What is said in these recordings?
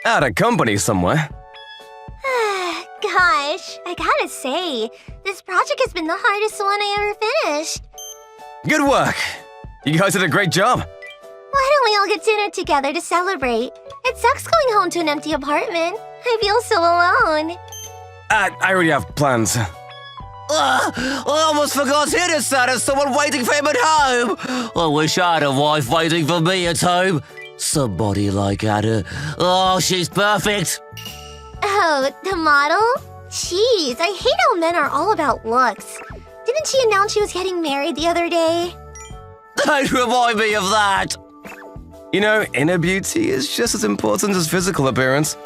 At a company somewhere. Gosh, I gotta say, this project has been the hardest one I ever finished. Good work. You guys did a great job. Why don't we all get dinner together to celebrate? It sucks going home to an empty apartment. I feel so alone. I already have plans. I almost forgot Hannah's son has someone waiting for him at home. I wish I had a wife waiting for me at home. Somebody like Anna. Oh, she's perfect. Oh, the model? Jeez, I hate how men are all about looks. Didn't she announce she was getting married the other day? Don't remind me of that. You know, inner beauty is just as important as physical appearance.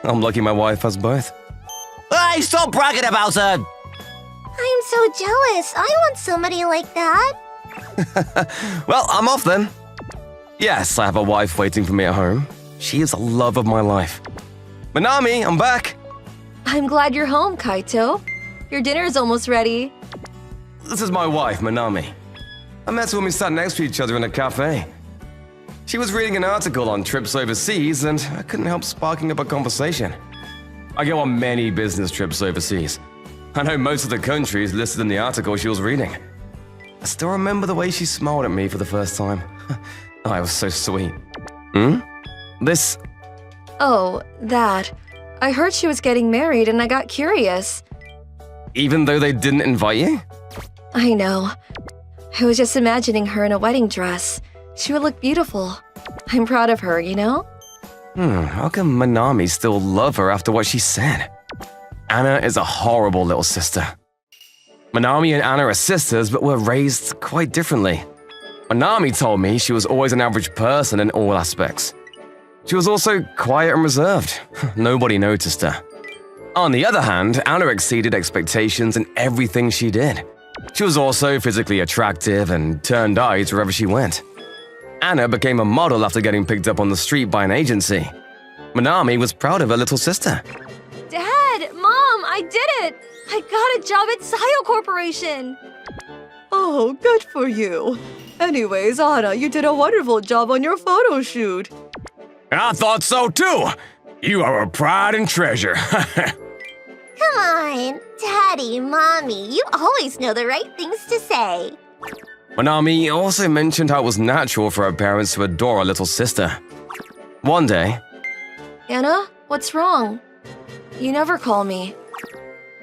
I'm lucky my wife has both. Hey, stop bragging about her. I'm so jealous. I want somebody like that. Well, I'm off then. Yes, I have a wife waiting for me at home. She is the love of my life. Manami, I'm back. I'm glad you're home, Kaito. Your dinner is almost ready. This is my wife, Manami. I met her when we sat next to each other in a cafe. She was reading an article on trips overseas, and I couldn't help sparking up a conversation. I go on many business trips overseas. I know most of the countries listed in the article she was reading. I still remember the way she smiled at me for the first time. Oh, it was so sweet. This... Oh, that. I heard she was getting married and I got curious. Even though they didn't invite you? I know. I was just imagining her in a wedding dress. She would look beautiful. I'm proud of her, you know? How come Manami still love her after what she said? Anna is a horrible little sister. Manami and Anna are sisters, but were raised quite differently. Manami told me she was always an average person in all aspects. She was also quiet and reserved. Nobody noticed her. On the other hand, Anna exceeded expectations in everything she did. She was also physically attractive and turned eyes wherever she went. Anna became a model after getting picked up on the street by an agency. Manami was proud of her little sister. Dad! Mom! I did it! I got a job at Sayo Corporation! Oh, good for you. Anyways, Anna, you did a wonderful job on your photo shoot. I thought so too! You are a pride and treasure. Come on, Daddy, Mommy, you always know the right things to say. Manami also mentioned how it was natural for her parents to adore her little sister. One day... Anna, what's wrong? You never call me.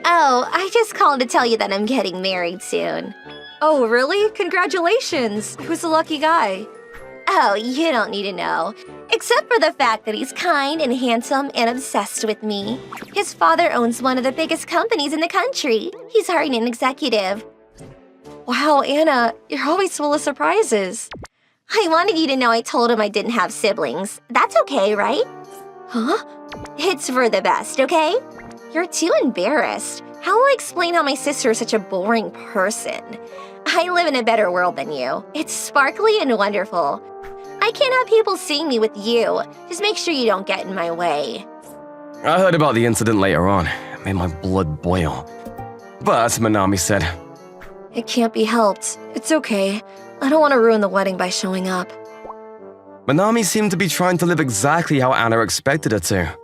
Oh, I just called to tell you that I'm getting married soon. Oh, really? Congratulations! Who's the lucky guy? Oh, you don't need to know. Except for the fact that he's kind and handsome and obsessed with me. His father owns one of the biggest companies in the country. He's hiring an executive. Wow, Anna, you're always full of surprises. I wanted you to know I told him I didn't have siblings. That's okay, right? Huh? It's for the best, okay? You're too embarrassed. How will I explain how my sister is such a boring person? I live in a better world than you. It's sparkly and wonderful. I can't have people seeing me with you. Just make sure you don't get in my way. I heard about the incident later on. It made my blood boil. But Manami said, It can't be helped. It's okay. I don't want to ruin the wedding by showing up. Manami seemed to be trying to live exactly how Anna expected her to.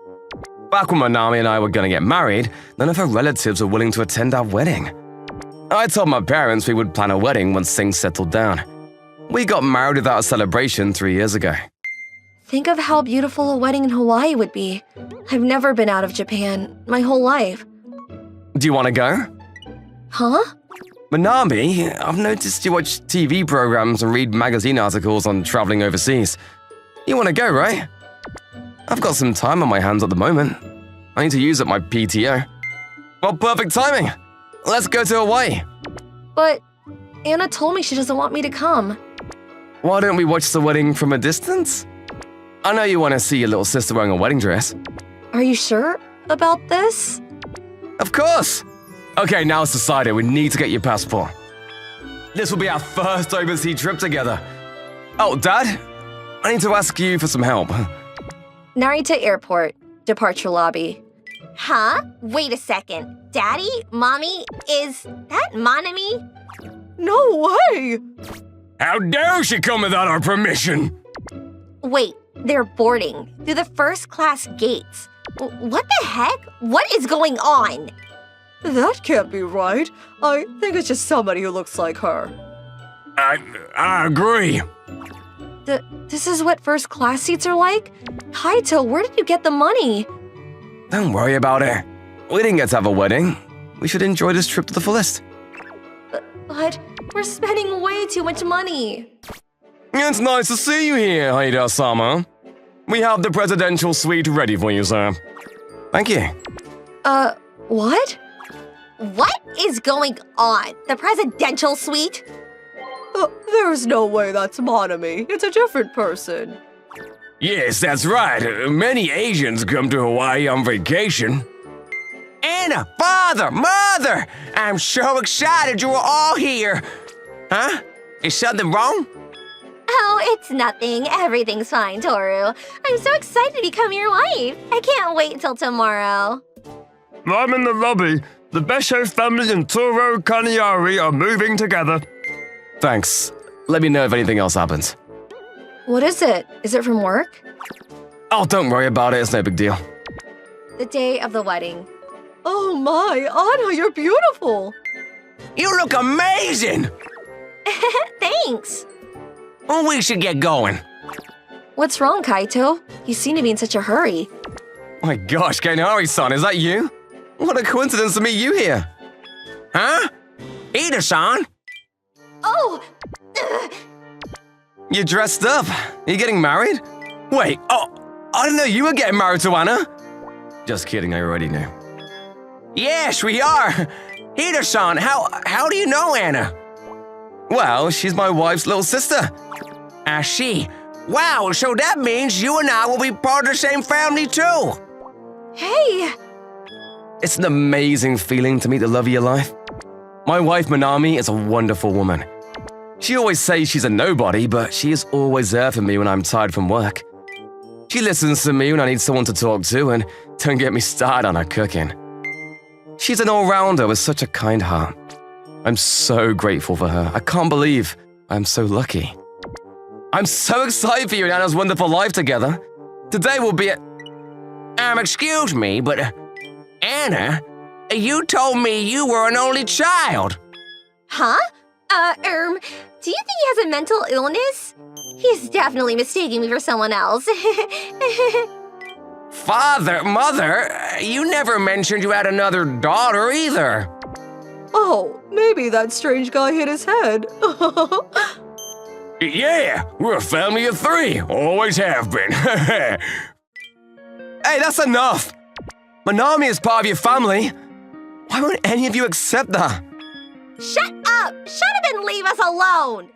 Back when Manami and I were going to get married, none of her relatives were willing to attend our wedding. I told my parents we would plan a wedding once things settled down. We got married without a celebration 3 years ago. Think of how beautiful a wedding in Hawaii would be. I've never been out of Japan my whole life. Do you want to go? Huh? Manami, I've noticed you watch TV programs and read magazine articles on traveling overseas. You want to go, right? I've got some time on my hands at the moment. I need to use up my PTO. Well, perfect timing. Let's go to Hawaii. But Anna told me she doesn't want me to come. Why don't we watch the wedding from a distance? I know you want to see your little sister wearing a wedding dress. Are you sure about this? Of course! Okay, now it's decided. We need to get your passport. This will be our first overseas trip together. Oh, Dad? I need to ask you for some help. Narita Airport, departure lobby. Huh? Wait a second. Daddy? Mommy? Is that Monami? No way! How dare she come without our permission? Wait, they're boarding through the first-class gates. What the heck? What is going on? That can't be right. I think it's just somebody who looks like her. I agree. This is what first-class seats are like? Kaito, where did you get the money? Don't worry about it. We didn't get to have a wedding. We should enjoy this trip to the fullest. But we're spending way too much money. It's nice to see you here, Haida-sama. We have the presidential suite ready for you, sir. Thank you. What? What is going on? The presidential suite? There's no way that's Monami. It's a different person. Yes, that's right. Many Asians come to Hawaii on vacation. Anna, father, mother! I'm so excited you are all here. Huh? Is something wrong? Oh, it's nothing. Everything's fine, Toru. I'm so excited to become your wife. I can't wait till tomorrow. I'm in the lobby. The Besho family and Toro Kaniari are moving together. Thanks. Let me know if anything else happens. What is it? Is it from work? Oh, don't worry about it. It's no big deal. The day of the wedding. Oh my, Anna, you're beautiful. You look amazing! Thanks. Well, we should get going. What's wrong, Kaito? You seem to be in such a hurry. My gosh, Kainari-san, is that you? What a coincidence to meet you here. Huh? Ida-san? Oh, You dressed up. You getting married? Wait, I didn't know you were getting married to Anna. Just kidding, I already knew. Yes, we are. Ida-san, how do you know Anna? Well, she's my wife's little sister. I see. Wow, so that means you and I will be part of the same family too. Hey! It's an amazing feeling to meet the love of your life. My wife, Manami, is a wonderful woman. She always says she's a nobody, but she is always there for me when I'm tired from work. She listens to me when I need someone to talk to, and don't get me started on her cooking. She's an all-rounder with such a kind heart. I'm so grateful for her. I can't believe I'm so lucky. I'm so excited for you and Anna's wonderful life together. Today will be excuse me, but Anna, you told me you were an only child. huh? Do you think he has a mental illness? He's definitely mistaking me for someone else. Father, mother, you never mentioned you had another daughter either. Oh, maybe that strange guy hit his head. Yeah, we're a family of 3. Always have been. Hey, that's enough. Manami is part of your family. Why won't any of you accept that? Shut up! Shut up and leave us alone!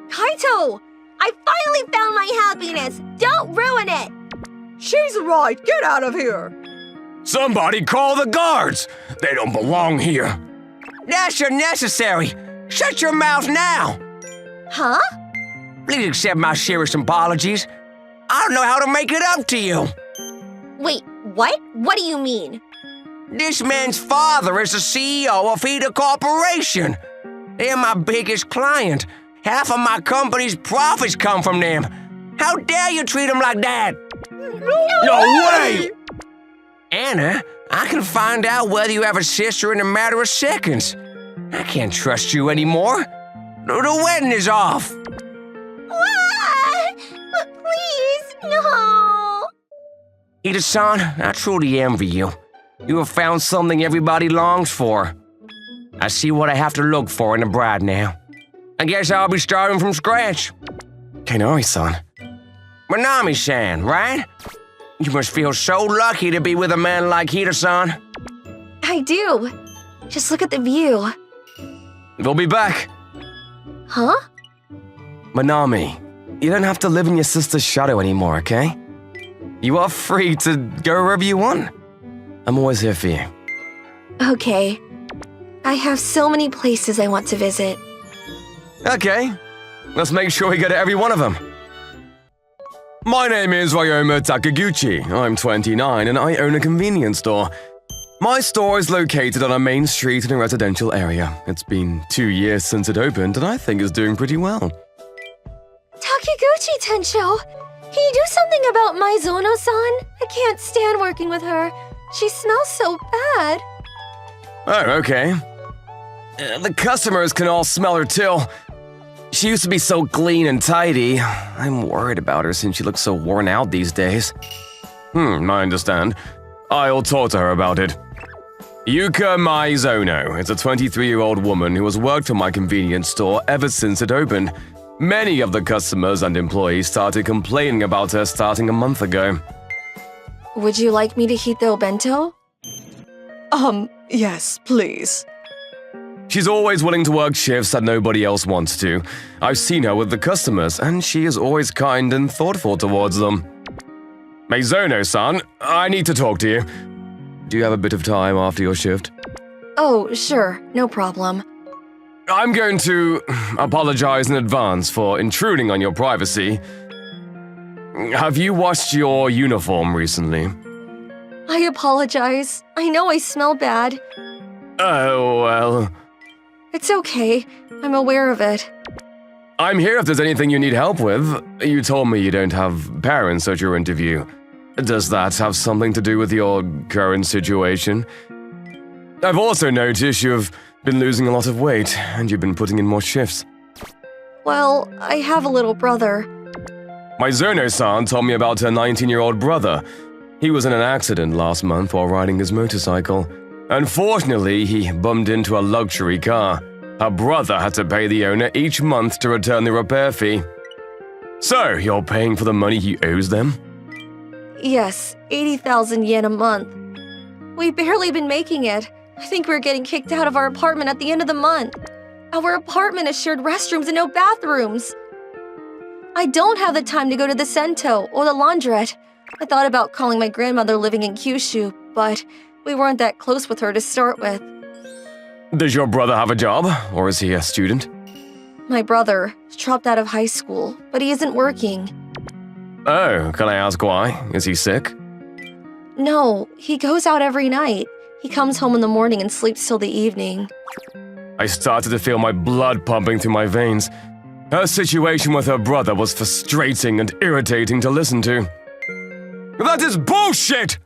Kaito! I finally found my happiness! Don't ruin it! She's right. Get out of here. Somebody call the guards. They don't belong here. That's unnecessary. Shut your mouth now. Huh? Please accept my serious apologies. I don't know how to make it up to you. Wait, what? What do you mean? This man's father is the CEO of Ida Corporation. They're my biggest client. Half of my company's profits come from them. How dare you treat them like that? No way! Anna, I can find out whether you have a sister in a matter of seconds. I can't trust you anymore. The wedding is off. Ah! But please, no! Ida-san, I truly envy you. You have found something everybody longs for. I see what I have to look for in a bride now. I guess I'll be starting from scratch. Kainari-san. Manami-san, right? You must feel so lucky to be with a man like Ida-san. I do. Just look at the view. We'll be back. Huh? Manami, you don't have to live in your sister's shadow anymore, okay? You are free to go wherever you want. I'm always here for you. Okay. I have so many places I want to visit. Okay, let's make sure we go to every one of them. My name is Ryoma Takaguchi. I'm 29 and I own a convenience store. My store is located on a main street in a residential area. It's been 2 years since it opened, and I think it's doing pretty well. Takiguchi Tensho, can you do something about Maizono-san? I can't stand working with her. She smells so bad. Oh, okay. The customers can all smell her too. She used to be so clean and tidy. I'm worried about her since she looks so worn out these days. I understand. I'll talk to her about it. Yuka Maizono is a 23-year-old woman who has worked for my convenience store ever since it opened. Many of the customers and employees started complaining about her starting a month ago. Would you like me to heat the obento? Yes, please. She's always willing to work shifts that nobody else wants to. I've seen her with the customers, and she is always kind and thoughtful towards them. Maizono-san, I need to talk to you. Do you have a bit of time after your shift? Oh, sure, no problem. I'm going to apologize in advance for intruding on your privacy. Have you washed your uniform recently? I apologize. I know I smell bad. Oh, well. It's okay. I'm aware of it. I'm here if there's anything you need help with. You told me you don't have parents at your interview. Does that have something to do with your current situation? I've also noticed you've been losing a lot of weight, and you've been putting in more shifts. Well, I have a little brother. Maizono-san told me about her 19-year-old brother. He was in an accident last month while riding his motorcycle. Unfortunately, he bumped into a luxury car. Her brother had to pay the owner each month to return the repair fee. So, you're paying for the money he owes them? Yes, 80,000 yen a month. We've barely been making it. I think we're getting kicked out of our apartment at the end of the month. Our apartment has shared restrooms and no bathrooms. I don't have the time to go to the Sento or the laundrette. I thought about calling my grandmother living in Kyushu, but we weren't that close with her to start with. Does your brother have a job, or is he a student? My brother dropped out of high school, but he isn't working. Oh, can I ask why? Is he sick? No, he goes out every night. He comes home in the morning and sleeps till the evening. I started to feel my blood pumping through my veins. Her situation with her brother was frustrating and irritating to listen to. That is bullshit!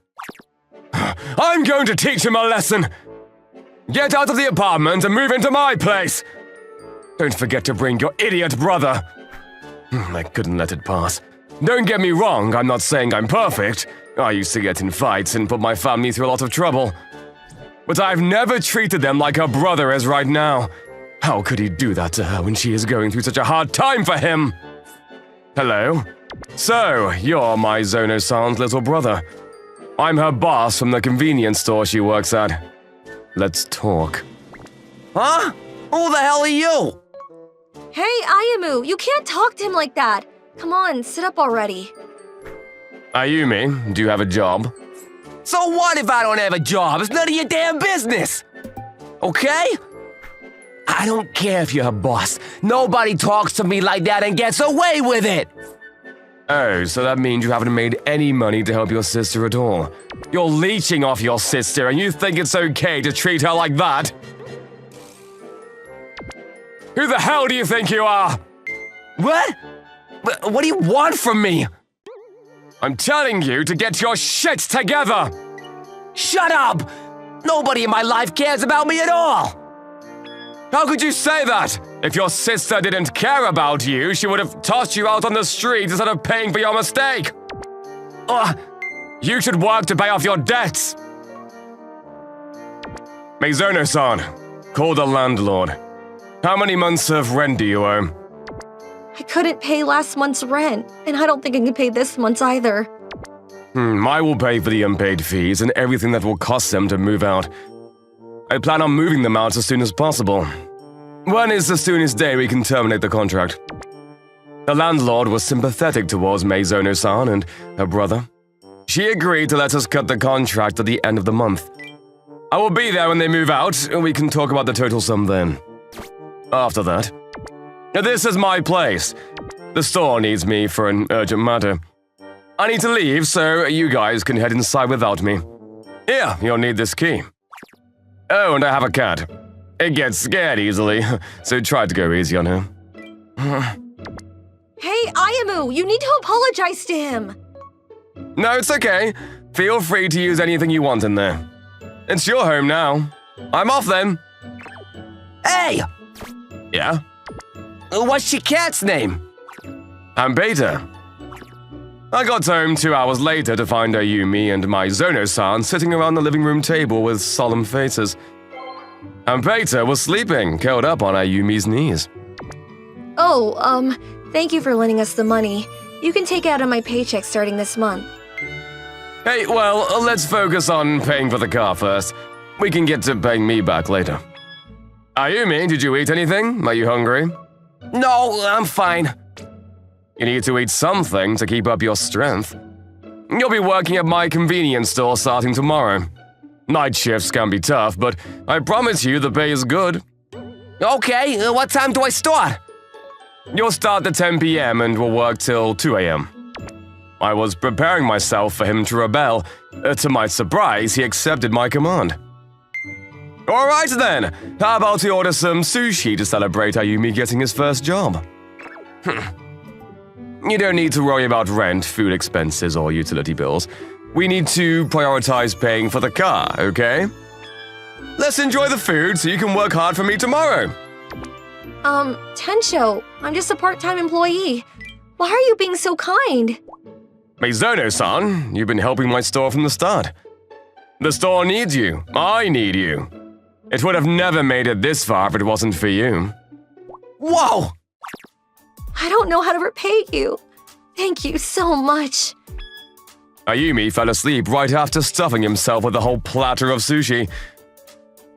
I'm going to teach him a lesson! Get out of the apartment and move into my place! Don't forget to bring your idiot brother! I couldn't let it pass. Don't get me wrong, I'm not saying I'm perfect. I used to get in fights and put my family through a lot of trouble. But I've never treated them like her brother is right now. How could he do that to her when she is going through such a hard time for him? Hello? So, you're Maizono-san's little brother. I'm her boss from the convenience store she works at. Let's talk. Huh? Who the hell are you? Hey, Ayumu, you can't talk to him like that. Come on, sit up already. Ayumi, do you have a job? So what if I don't have a job? It's none of your damn business. Okay? I don't care if you're her boss. Nobody talks to me like that and gets away with it. Oh, so that means you haven't made any money to help your sister at all. You're leeching off your sister and you think it's okay to treat her like that? Who the hell do you think you are? What? What do you want from me? I'm telling you to get your shit together! Shut up! Nobody in my life cares about me at all! How could you say that? If your sister didn't care about you, she would have tossed you out on the street instead of paying for your mistake. You should work to pay off your debts. Maizono-san, call the landlord. How many months of rent do you owe? I couldn't pay last month's rent, and I don't think I can pay this month's either. I will pay for the unpaid fees and everything that will cost them to move out. I plan on moving them out as soon as possible. When is the soonest day we can terminate the contract? The landlord was sympathetic towards Maizono-san and her brother. She agreed to let us cut the contract at the end of the month. I will be there when they move out, and we can talk about the total sum then. After that. Now this is my place. The store needs me for an urgent matter. I need to leave, so you guys can head inside without me. Here, you'll need this key. Oh, and I have a cat. It gets scared easily, so try to go easy on her. Hey, Ayamu, you need to apologize to him. No, it's okay. Feel free to use anything you want in there. It's your home now. I'm off then. Hey! Yeah? What's your cat's name? I'm Beta. I got home 2 hours later to find Ayumi and my Zono-san sitting around the living room table with solemn faces. And Beta was sleeping, curled up on Ayumi's knees. Oh, thank you for lending us the money. You can take it out of my paycheck starting this month. Hey, well, let's focus on paying for the car first. We can get to paying me back later. Ayumi, did you eat anything? Are you hungry? No, I'm fine. You need to eat something to keep up your strength. You'll be working at my convenience store starting tomorrow. Night shifts can be tough, but I promise you the pay is good. Okay, what time do I start? You'll start at 10 p.m. and will work till 2 a.m. I was preparing myself for him to rebel. To my surprise, he accepted my command. All right then, how about we order some sushi to celebrate Ayumi getting his first job? You don't need to worry about rent, food expenses, or utility bills. We need to prioritize paying for the car, okay? Let's enjoy the food so you can work hard for me tomorrow. Tensho, I'm just a part-time employee. Why are you being so kind? Mizono-san, you've been helping my store from the start. The store needs you. I need you. It would have never made it this far if it wasn't for you. Whoa! I don't know how to repay you. Thank you so much. Ayumi fell asleep right after stuffing himself with a whole platter of sushi.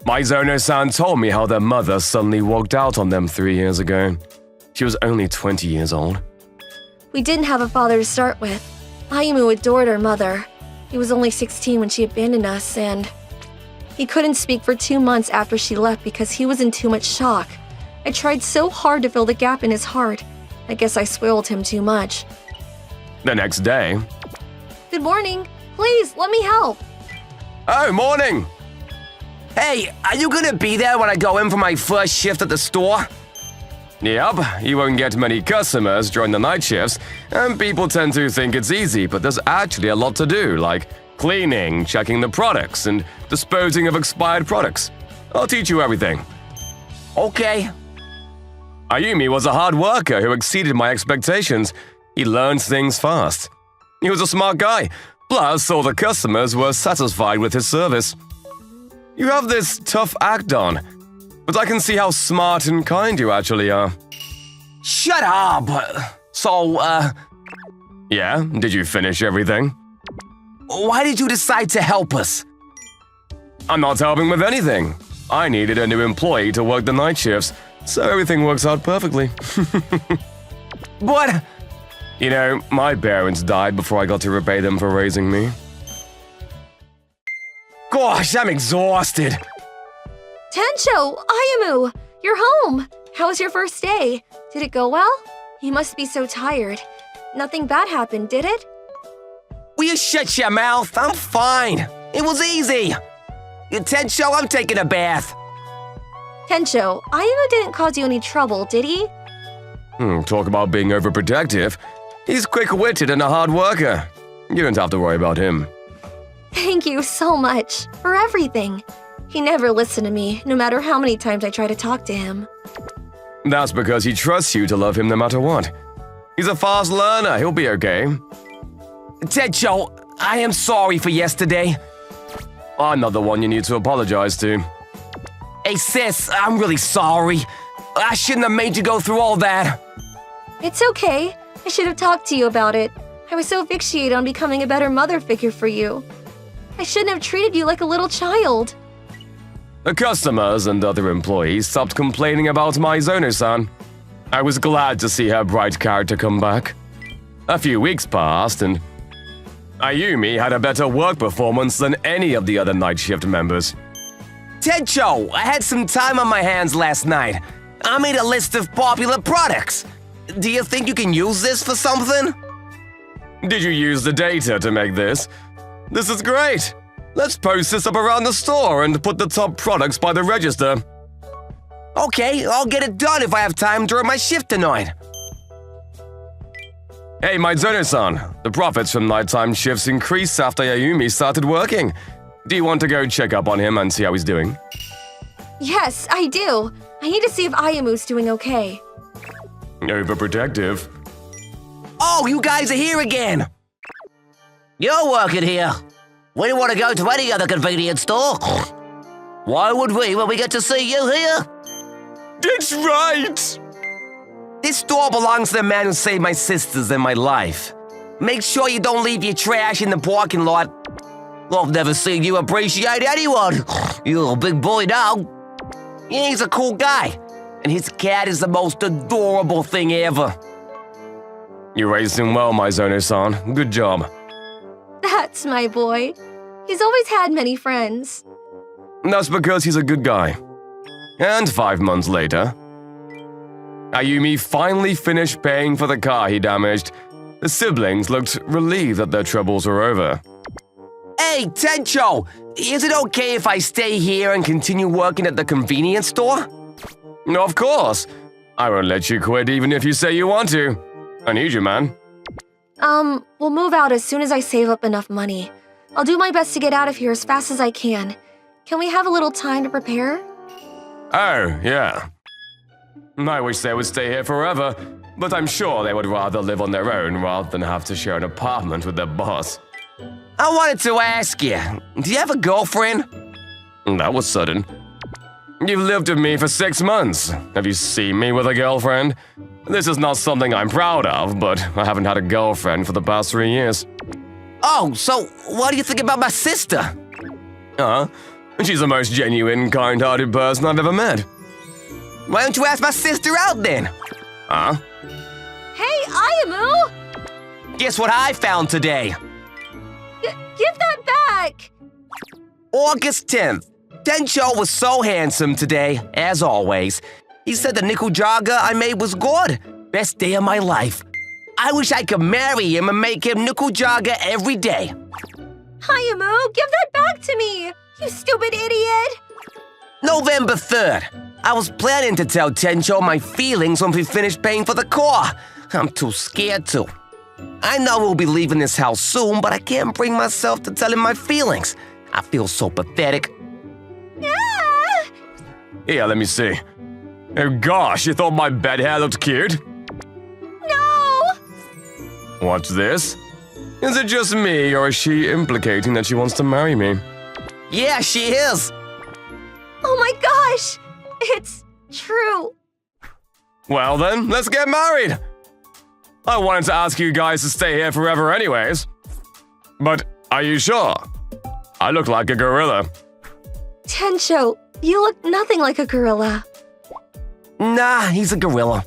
Mizono-san told me how their mother suddenly walked out on them 3 years ago. She was only 20 years old. We didn't have a father to start with. Ayumu adored our mother. He was only 16 when she abandoned us, and he couldn't speak for 2 months after she left because he was in too much shock. I tried so hard to fill the gap in his heart. I guess I spoiled him too much. The next day… Good morning. Please, let me help. Oh, morning! Hey, are you gonna be there when I go in for my first shift at the store? Yep, you won't get many customers during the night shifts, and people tend to think it's easy, but there's actually a lot to do, like cleaning, checking the products, and disposing of expired products. I'll teach you everything. Okay. Ayumi was a hard worker who exceeded my expectations. He learned things fast. He was a smart guy, plus all the customers were satisfied with his service. You have this tough act on, but I can see how smart and kind you actually are. Shut up! So, Yeah, did you finish everything? why did you decide to help us? I'm not helping with anything. I needed a new employee to work the night shifts, so everything works out perfectly. What? You know, my parents died before I got to repay them for raising me. Gosh, I'm exhausted. Tensho, Ayamu, you're home. How was your first day? Did it go well? You must be so tired. Nothing bad happened, did it? Will you shut your mouth? I'm fine. It was easy. Tensho, I'm taking a bath. Tensho, Ayamu didn't cause you any trouble, did he? Talk about being overprotective. He's quick-witted and a hard worker. You don't have to worry about him. Thank you so much for everything. He never listened to me, no matter how many times I try to talk to him. That's because he trusts you to love him no matter what. He's a fast learner. He'll be okay. Tensho, I am sorry for yesterday. I'm not the one you need to apologize to. Hey sis, I'm really sorry. I shouldn't have made you go through all that. It's okay. I should have talked to you about it. I was so fixated on becoming a better mother figure for you. I shouldn't have treated you like a little child. The customers and other employees stopped complaining about my Zono-san. I was glad to see her bright character come back. A few weeks passed and Ayumi had a better work performance than any of the other night shift members. Tensho, I had some time on my hands last night. I made a list of popular products. Do you think you can use this for something? Did you use the data to make this? This is great. Let's post this up around the store and put the top products by the register. Okay, I'll get it done if I have time during my shift tonight. Hey, Maizono-san, the profits from nighttime shifts increased after Ayumi started working. Do you want to go check up on him and see how he's doing? Yes, I do. I need to see if Ayamu's doing okay. Overprotective. Oh, you guys are here again. You're working here. We don't want to go to any other convenience store. Why would we when we get to see you here? That's right! This store belongs to the man who saved my sisters and my life. Make sure you don't leave your trash in the parking lot. I've never seen you appreciate anyone. You're a big boy now. Yeah, he's a cool guy. And his cat is the most adorable thing ever. You raised him well, Maizono-san. Good job. That's my boy. He's always had many friends. That's because he's a good guy. And 5 months later, Ayumi finally finished paying for the car he damaged. The siblings looked relieved that their troubles were over. Hey, Tencho! Is it okay if I stay here and continue working at the convenience store? No, of course. I won't let you quit even if you say you want to. I need you, man. We'll move out as soon as I save up enough money. I'll do my best to get out of here as fast as I can. Can we have a little time to prepare? Oh, yeah. I wish they would stay here forever, but I'm sure they would rather live on their own rather than have to share an apartment with their boss. I wanted to ask you, do you have a girlfriend? That was sudden. You've lived with me for 6 months. Have you seen me with a girlfriend? This is not something I'm proud of, but I haven't had a girlfriend for the past 3 years. Oh, so what do you think about my sister? She's the most genuine, kind-hearted person I've ever met. Why don't you ask my sister out then? Hey, Ayamu! Guess what I found today? Give that back! August 10th. Tencho was so handsome today, as always. He said the nickel jogger I made was good. Best day of my life. I wish I could marry him and make him nickel jogger every day. Ayamu, give that back to me! You stupid idiot! November 3rd. I was planning to tell Tencho my feelings when we finished paying for the car. I'm too scared to. I know we'll be leaving this house soon, but I can't bring myself to tell him my feelings. I feel so pathetic. Ah! Here, let me see. Oh gosh, you thought my bed hair looked cute? No! What's this? Is it just me, or is she implicating that she wants to marry me? Yeah, she is. Oh my gosh! It's true. Well then, let's get married! I wanted to ask you guys to stay here forever anyways. But are you sure? I look like a gorilla. Tencho, you look nothing like a gorilla. Nah, he's a gorilla.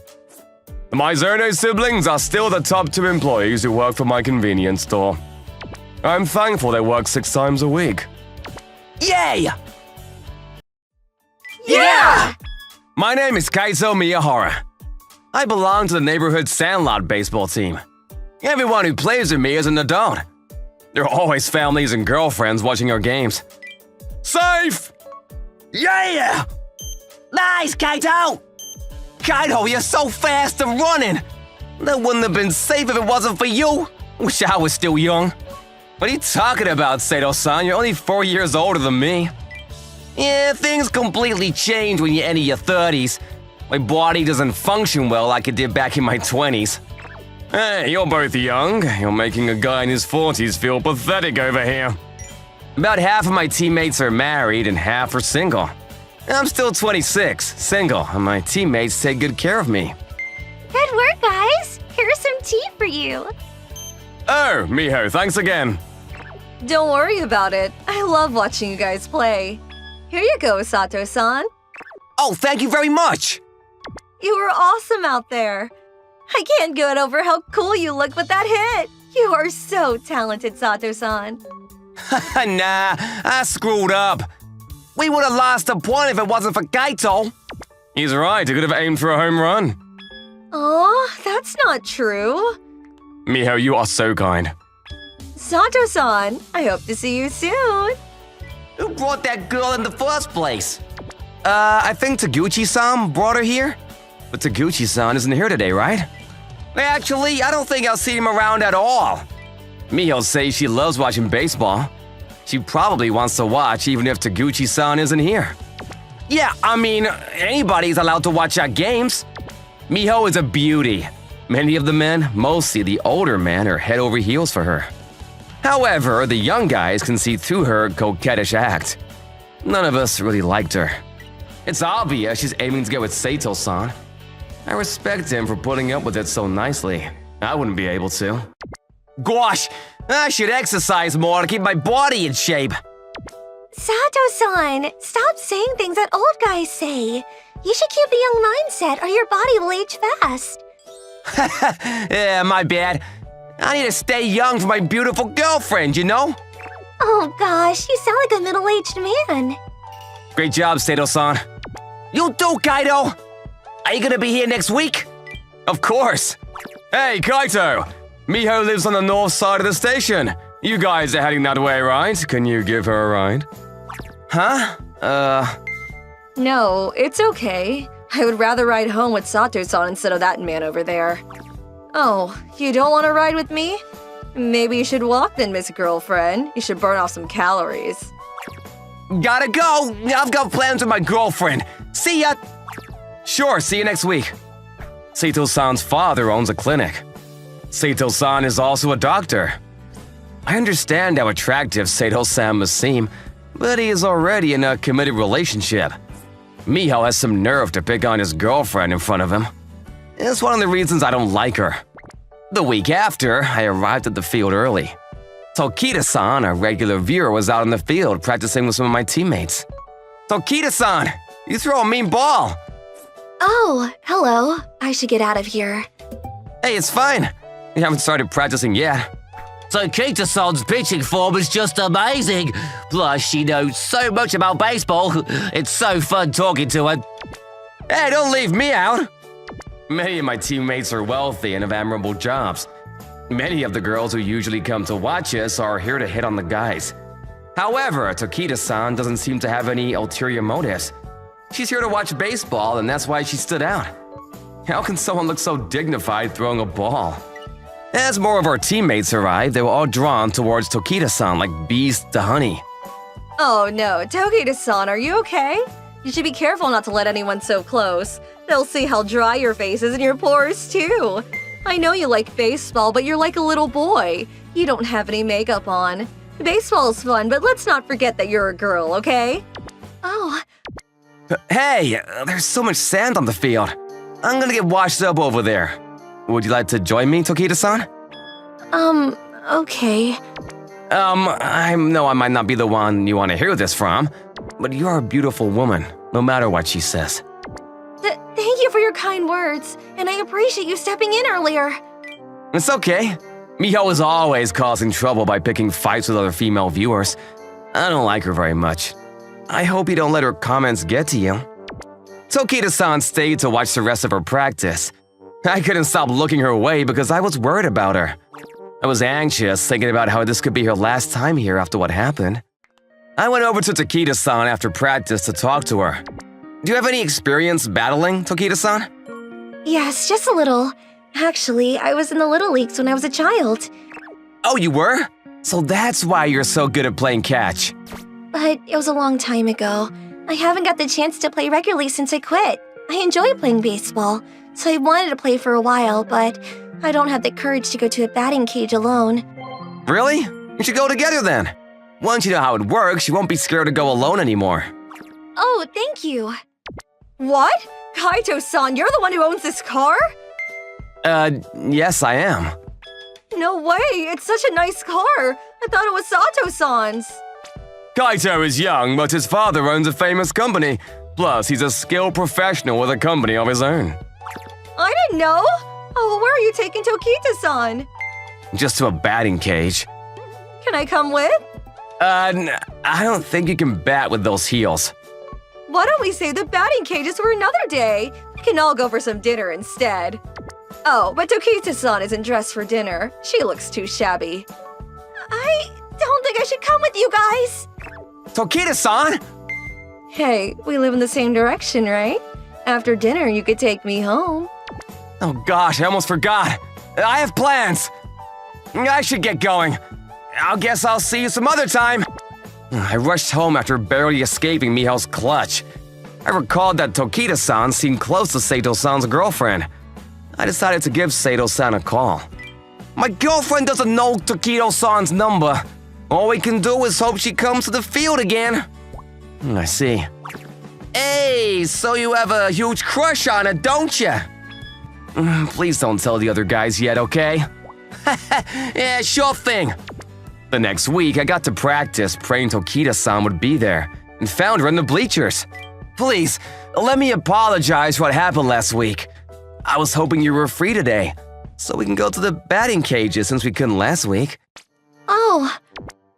The Maizono siblings are still the top 2 employees who work for my convenience store. I'm thankful they work 6 times a week. Yay! Yeah! My name is Kaito Miyahara. I belong to the neighborhood Sandlot baseball team. Everyone who plays with me is an adult. There are always families and girlfriends watching our games. Safe! Yeah! Nice, Kaito! Kaito, you're so fast and running! That wouldn't have been safe if it wasn't for you. Wish I was still young. What are you talking about, Sato-san? You're only 4 years older than me. Yeah, things completely change when you enter your 30s. My body doesn't function well like it did back in my 20s. Hey, you're both young. You're making a guy in his 40s feel pathetic over here. About half of my teammates are married and half are single. I'm still 26, single, and my teammates take good care of me. Good work, guys. Here's some tea for you. Oh, Miho, thanks again. Don't worry about it. I love watching you guys play. Here you go, Sato-san. Oh, thank you very much! You were awesome out there. I can't get over how cool you look with that hit. You are so talented, Sato-san. Nah, I screwed up. We would have lost a point if it wasn't for Kaito. He's right, he could have aimed for a home run. Aw, that's not true. Miho, you are so kind. Sato-san, I hope to see you soon. Who brought that girl in the first place? I think Taguchi-san brought her here? But Taguchi-san isn't here today, right? Actually, I don't think I'll see him around at all. Miho says she loves watching baseball. She probably wants to watch even if Taguchi-san isn't here. Yeah, I mean, anybody's allowed to watch our games. Miho is a beauty. Many of the men, mostly the older men, are head over heels for her. However, the young guys can see through her coquettish act. None of us really liked her. It's obvious she's aiming to get with Sato-san. I respect him for putting up with it so nicely. I wouldn't be able to. Gosh, I should exercise more to keep my body in shape. Sato-san, stop saying things that old guys say. You should keep a young mindset or your body will age fast. Yeah, my bad. I need to stay young for my beautiful girlfriend, you know? Oh gosh, you sound like a middle-aged man. Great job, Sato-san. You too, Kaido! Are you gonna be here next week? Of course. Hey, Kaito! Miho lives on the north side of the station. You guys are heading that way, right? Can you give her a ride? Huh? No, it's okay. I would rather ride home with Sato-san instead of that man over there. Oh, you don't want to ride with me? Maybe you should walk then, Miss Girlfriend. You should burn off some calories. Gotta go! I've got plans with my girlfriend. See ya! Sure, see you next week. Sato-san's father owns a clinic. Sato-san is also a doctor. I understand how attractive Sato-san must seem, but he is already in a committed relationship. Miho has some nerve to pick on his girlfriend in front of him. It's one of the reasons I don't like her. The week after, I arrived at the field early. Tokita-san, a regular viewer, was out in the field practicing with some of my teammates. Tokita-san, you throw a mean ball. Oh, hello. I should get out of here. Hey, it's fine. You haven't started practicing yet. Tokita-san's pitching form is just amazing. Plus, she knows so much about baseball. It's so fun talking to her. Hey, don't leave me out. Many of my teammates are wealthy and have admirable jobs. Many of the girls who usually come to watch us are here to hit on the guys. However, Tokita-san doesn't seem to have any ulterior motives. She's here to watch baseball, and that's why she stood out. How can someone look so dignified throwing a ball? As more of our teammates arrived, they were all drawn towards Tokita-san like bees to honey. Oh no, Tokita-san, are you okay? You should be careful not to let anyone so close. They'll see how dry your face is and your pores too. I know you like baseball, but you're like a little boy. You don't have any makeup on. Baseball is fun, but let's not forget that you're a girl, okay? Oh, Hey, there's so much sand on the field. I'm gonna get washed up over there. Would you like to join me, Tokita-san? okay. I know I might not be the one you want to hear this from, but you're a beautiful woman, no matter what she says. Thank you for your kind words, and I appreciate you stepping in earlier. It's okay. Miho is always causing trouble by picking fights with other female viewers. I don't like her very much. I hope you don't let her comments get to you. Tokita-san stayed to watch the rest of her practice. I couldn't stop looking her way because I was worried about her. I was anxious, thinking about how this could be her last time here after what happened. I went over to Tokita-san after practice to talk to her. Do you have any experience battling, Tokita-san? Yes, just a little. Actually, I was in the Little Leagues when I was a child. Oh, you were? So that's why you're so good at playing catch. But it was a long time ago. I haven't got the chance to play regularly since I quit. I enjoy playing baseball, so I wanted to play for a while, but I don't have the courage to go to a batting cage alone. Really? You should go together then. Once you know how it works, you won't be scared to go alone anymore. Oh, thank you. What? Kaito-san, you're the one who owns this car? Yes, I am. No way, it's such a nice car. I thought it was Sato-san's. Kaito is young, but his father owns a famous company. Plus, he's a skilled professional with a company of his own. I didn't know. Oh, where are you taking Tokita-san? Just to a batting cage. Can I come with? I don't think you can bat with those heels. Why don't we save the batting cages for another day? We can all go for some dinner instead. Oh, but Tokita-san isn't dressed for dinner. She looks too shabby. I don't think I should come with you guys. Tokita-san! Hey, we live in the same direction, right? After dinner, you could take me home. Oh gosh, I almost forgot. I have plans. I should get going. I guess I'll see you some other time. I rushed home after barely escaping Miho's clutch. I recalled that Tokita-san seemed close to Sato-san's girlfriend. I decided to give Sato-san a call. My girlfriend doesn't know Tokita-san's number. All we can do is hope she comes to the field again. I see. Hey, so you have a huge crush on her, don't you? Please don't tell the other guys yet, okay? Yeah, sure thing. The next week, I got to practice praying Tokita-san would be there and found her in the bleachers. Please, let me apologize for what happened last week. I was hoping you were free today, so we can go to the batting cages since we couldn't last week. Oh,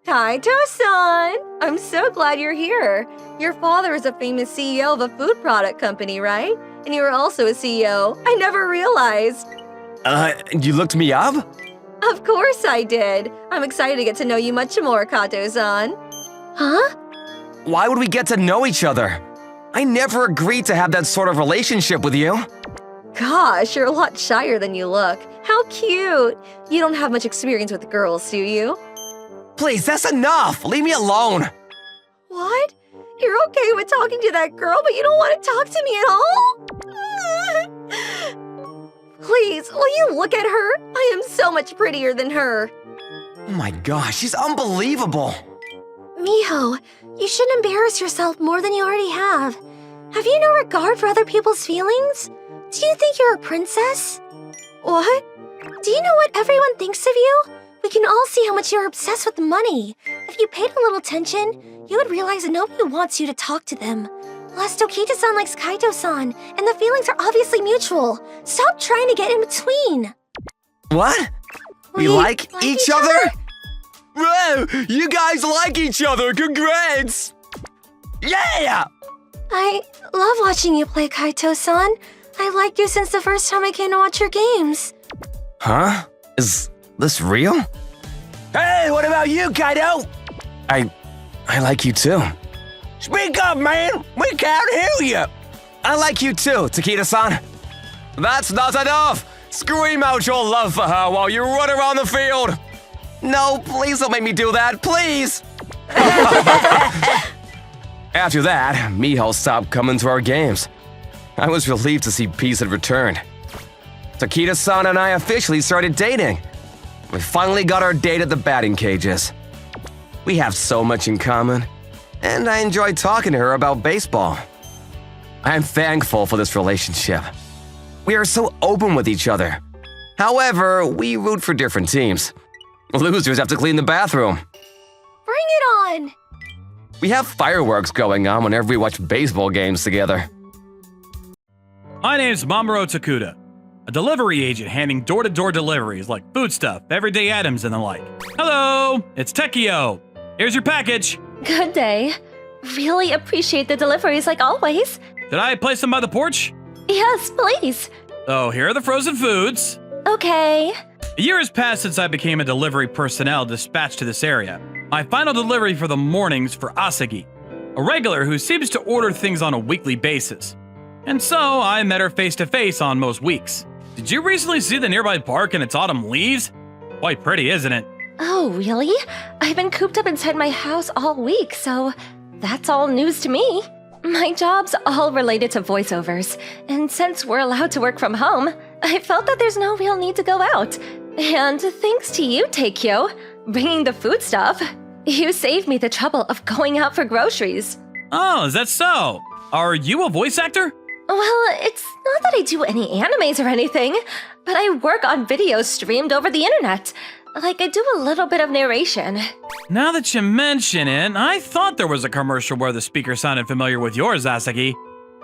Kaito-san! I'm so glad you're here. Your father is a famous CEO of a food product company, right? And you were also a CEO. I never realized. You looked me up? Of course I did. I'm excited to get to know you much more, Kato-san. Huh? Why would we get to know each other? I never agreed to have that sort of relationship with you. Gosh, you're a lot shyer than you look. How cute. You don't have much experience with girls, do you? Please, that's enough. Leave me alone. What? You're okay with talking to that girl, but you don't want to talk to me at all? Please, will you look at her? I am so much prettier than her. Oh my gosh, she's unbelievable. Miho, you shouldn't embarrass yourself more than you already have. Have you no regard for other people's feelings? Do you think you're a princess? What? Do you know what everyone thinks of you? We can all see how much you're obsessed with money. If you paid a little attention, you would realize that nobody wants you to talk to them. Plus, Tokita-san likes Kaito-san, and the feelings are obviously mutual. Stop trying to get in between. What? We like each other? Whoa, you guys like each other. Congrats! Yeah! I love watching you play, Kaito-san. I liked you since the first time I came to watch your games. Huh? Is this real? Hey, what about you, Kaito? I like you too. Speak up, man. We can't hear you. I like you too, Tokita-san. That's not enough. Scream out your love for her while you run around the field. No, please don't make me do that, please. After that, Miho stopped coming to our games. I was relieved to see peace had returned. Tokita-san and I officially started dating. We finally got our date at the batting cages. We have so much in common, and I enjoy talking to her about baseball. I am thankful for this relationship. We are so open with each other. However, we root for different teams. Losers have to clean the bathroom. Bring it on! We have fireworks going on whenever we watch baseball games together. My name's Mamoru Takuda, a delivery agent handing door-to-door deliveries like foodstuff, everyday items, and the like. Hello, it's Tekio. Here's your package. Good day. Really appreciate the deliveries like always. Did I place them by the porch? Yes, please. Oh, here are the frozen foods. Okay. A year has passed since I became a delivery personnel dispatched to this area. My final delivery for the mornings for Asagi, a regular who seems to order things on a weekly basis. And so I met her face to face on most weeks. Did you recently see the nearby park and its autumn leaves? Quite pretty, isn't it? Oh, really? I've been cooped up inside my house all week, so that's all news to me. My job's all related to voiceovers, and since we're allowed to work from home, I felt that there's no real need to go out. And thanks to you, Teikyo, bringing the food stuff, you saved me the trouble of going out for groceries. Oh, is that so? Are you a voice actor? Well, it's not that I do any animes or anything, but I work on videos streamed over the internet. Like, I do a little bit of narration. Now that you mention it, I thought there was a commercial where the speaker sounded familiar with yours, Asagi.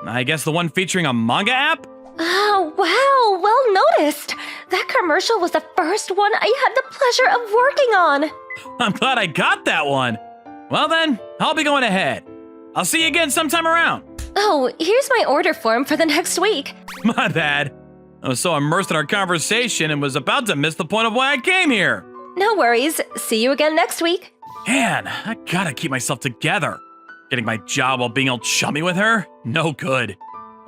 I guess the one featuring a manga app? Oh, wow, well noticed. That commercial was the first one I had the pleasure of working on. I'm glad I got that one. Well then, I'll be going ahead. I'll see you again sometime around. Oh, here's my order form for the next week. My bad. I was so immersed in our conversation and was about to miss the point of why I came here. No worries. See you again next week. Man, I gotta keep myself together. Getting my job while being all chummy with her? No good.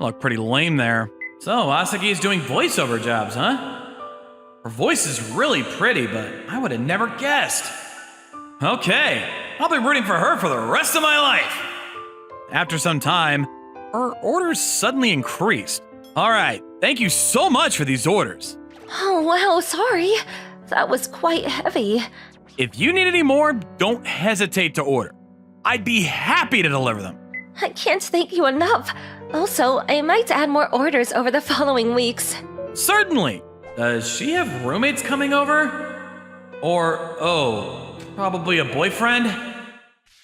I look pretty lame there. So, Asagi is doing voiceover jobs, huh? Her voice is really pretty, but I would have never guessed. Okay, I'll be rooting for her for the rest of my life. After some time, her orders suddenly increased. All right, thank you so much for these orders. Oh, wow, sorry. That was quite heavy. If you need any more, don't hesitate to order. I'd be happy to deliver them. I can't thank you enough. Also, I might add more orders over the following weeks. Certainly. Does she have roommates coming over? Or, probably a boyfriend?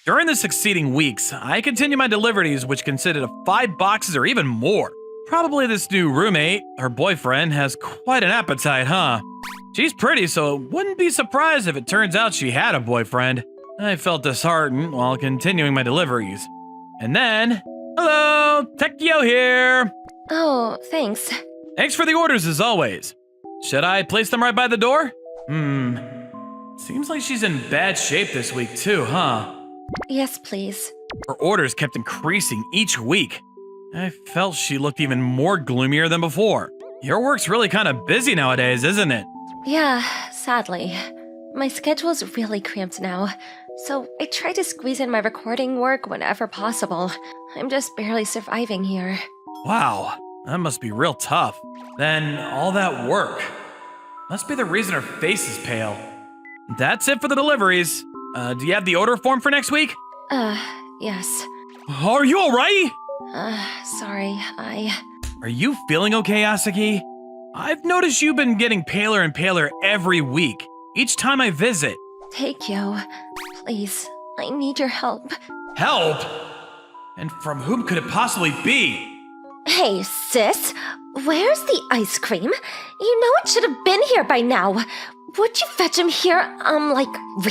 During the succeeding weeks, I continued my deliveries, which consisted of 5 boxes or even more. Probably this new roommate, her boyfriend, has quite an appetite, huh? She's pretty, so wouldn't be surprised if it turns out she had a boyfriend. I felt disheartened while continuing my deliveries. And then, hello, Tekio here. Oh, thanks. Thanks for the orders as always. Should I place them right by the door? Seems like she's in bad shape this week too, huh? Yes, please. Her orders kept increasing each week. I felt she looked even more gloomier than before. Your work's really kind of busy nowadays, isn't it? Yeah, sadly. My schedule's really cramped now, so I try to squeeze in my recording work whenever possible. I'm just barely surviving here. Wow, that must be real tough. Then all that work. Must be the reason her face is pale. That's it for the deliveries. Do you have the order form for next week? Yes. Are you alright? Sorry, Are you feeling okay, Asagi? I've noticed you've been getting paler and paler every week, each time I visit. Takeo, please, I need your help. Help? And from whom could it possibly be? Hey, sis, where's the ice cream? You know it should have been here by now. Would you fetch him here,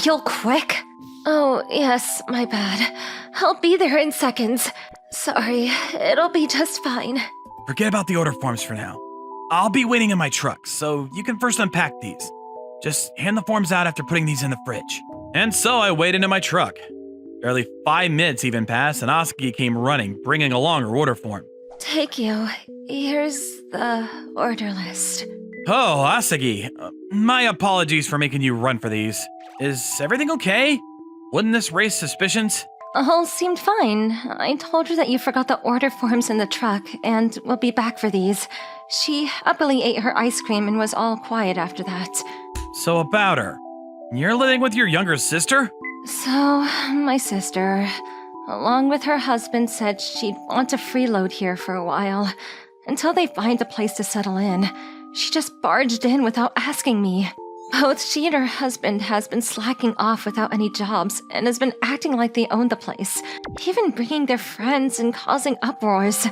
real quick? Oh, yes, my bad. I'll be there in seconds. Sorry, it'll be just fine. Forget about the order forms for now. I'll be waiting in my truck, so you can first unpack these. Just hand the forms out after putting these in the fridge. And so I waited in my truck. Barely 5 minutes even passed, and Asagi came running, bringing along her order form. Takeo, here's the order list. Oh, Asagi, my apologies for making you run for these. Is everything okay? Wouldn't this raise suspicions? All seemed fine. I told her that you forgot the order forms in the truck and will be back for these. She happily ate her ice cream and was all quiet after that. So about her. You're living with your younger sister? So, my sister, along with her husband, said she'd want to freeload here for a while. Until they find a place to settle in. She just barged in without asking me. Both she and her husband has been slacking off without any jobs and has been acting like they own the place, even bringing their friends and causing uproars.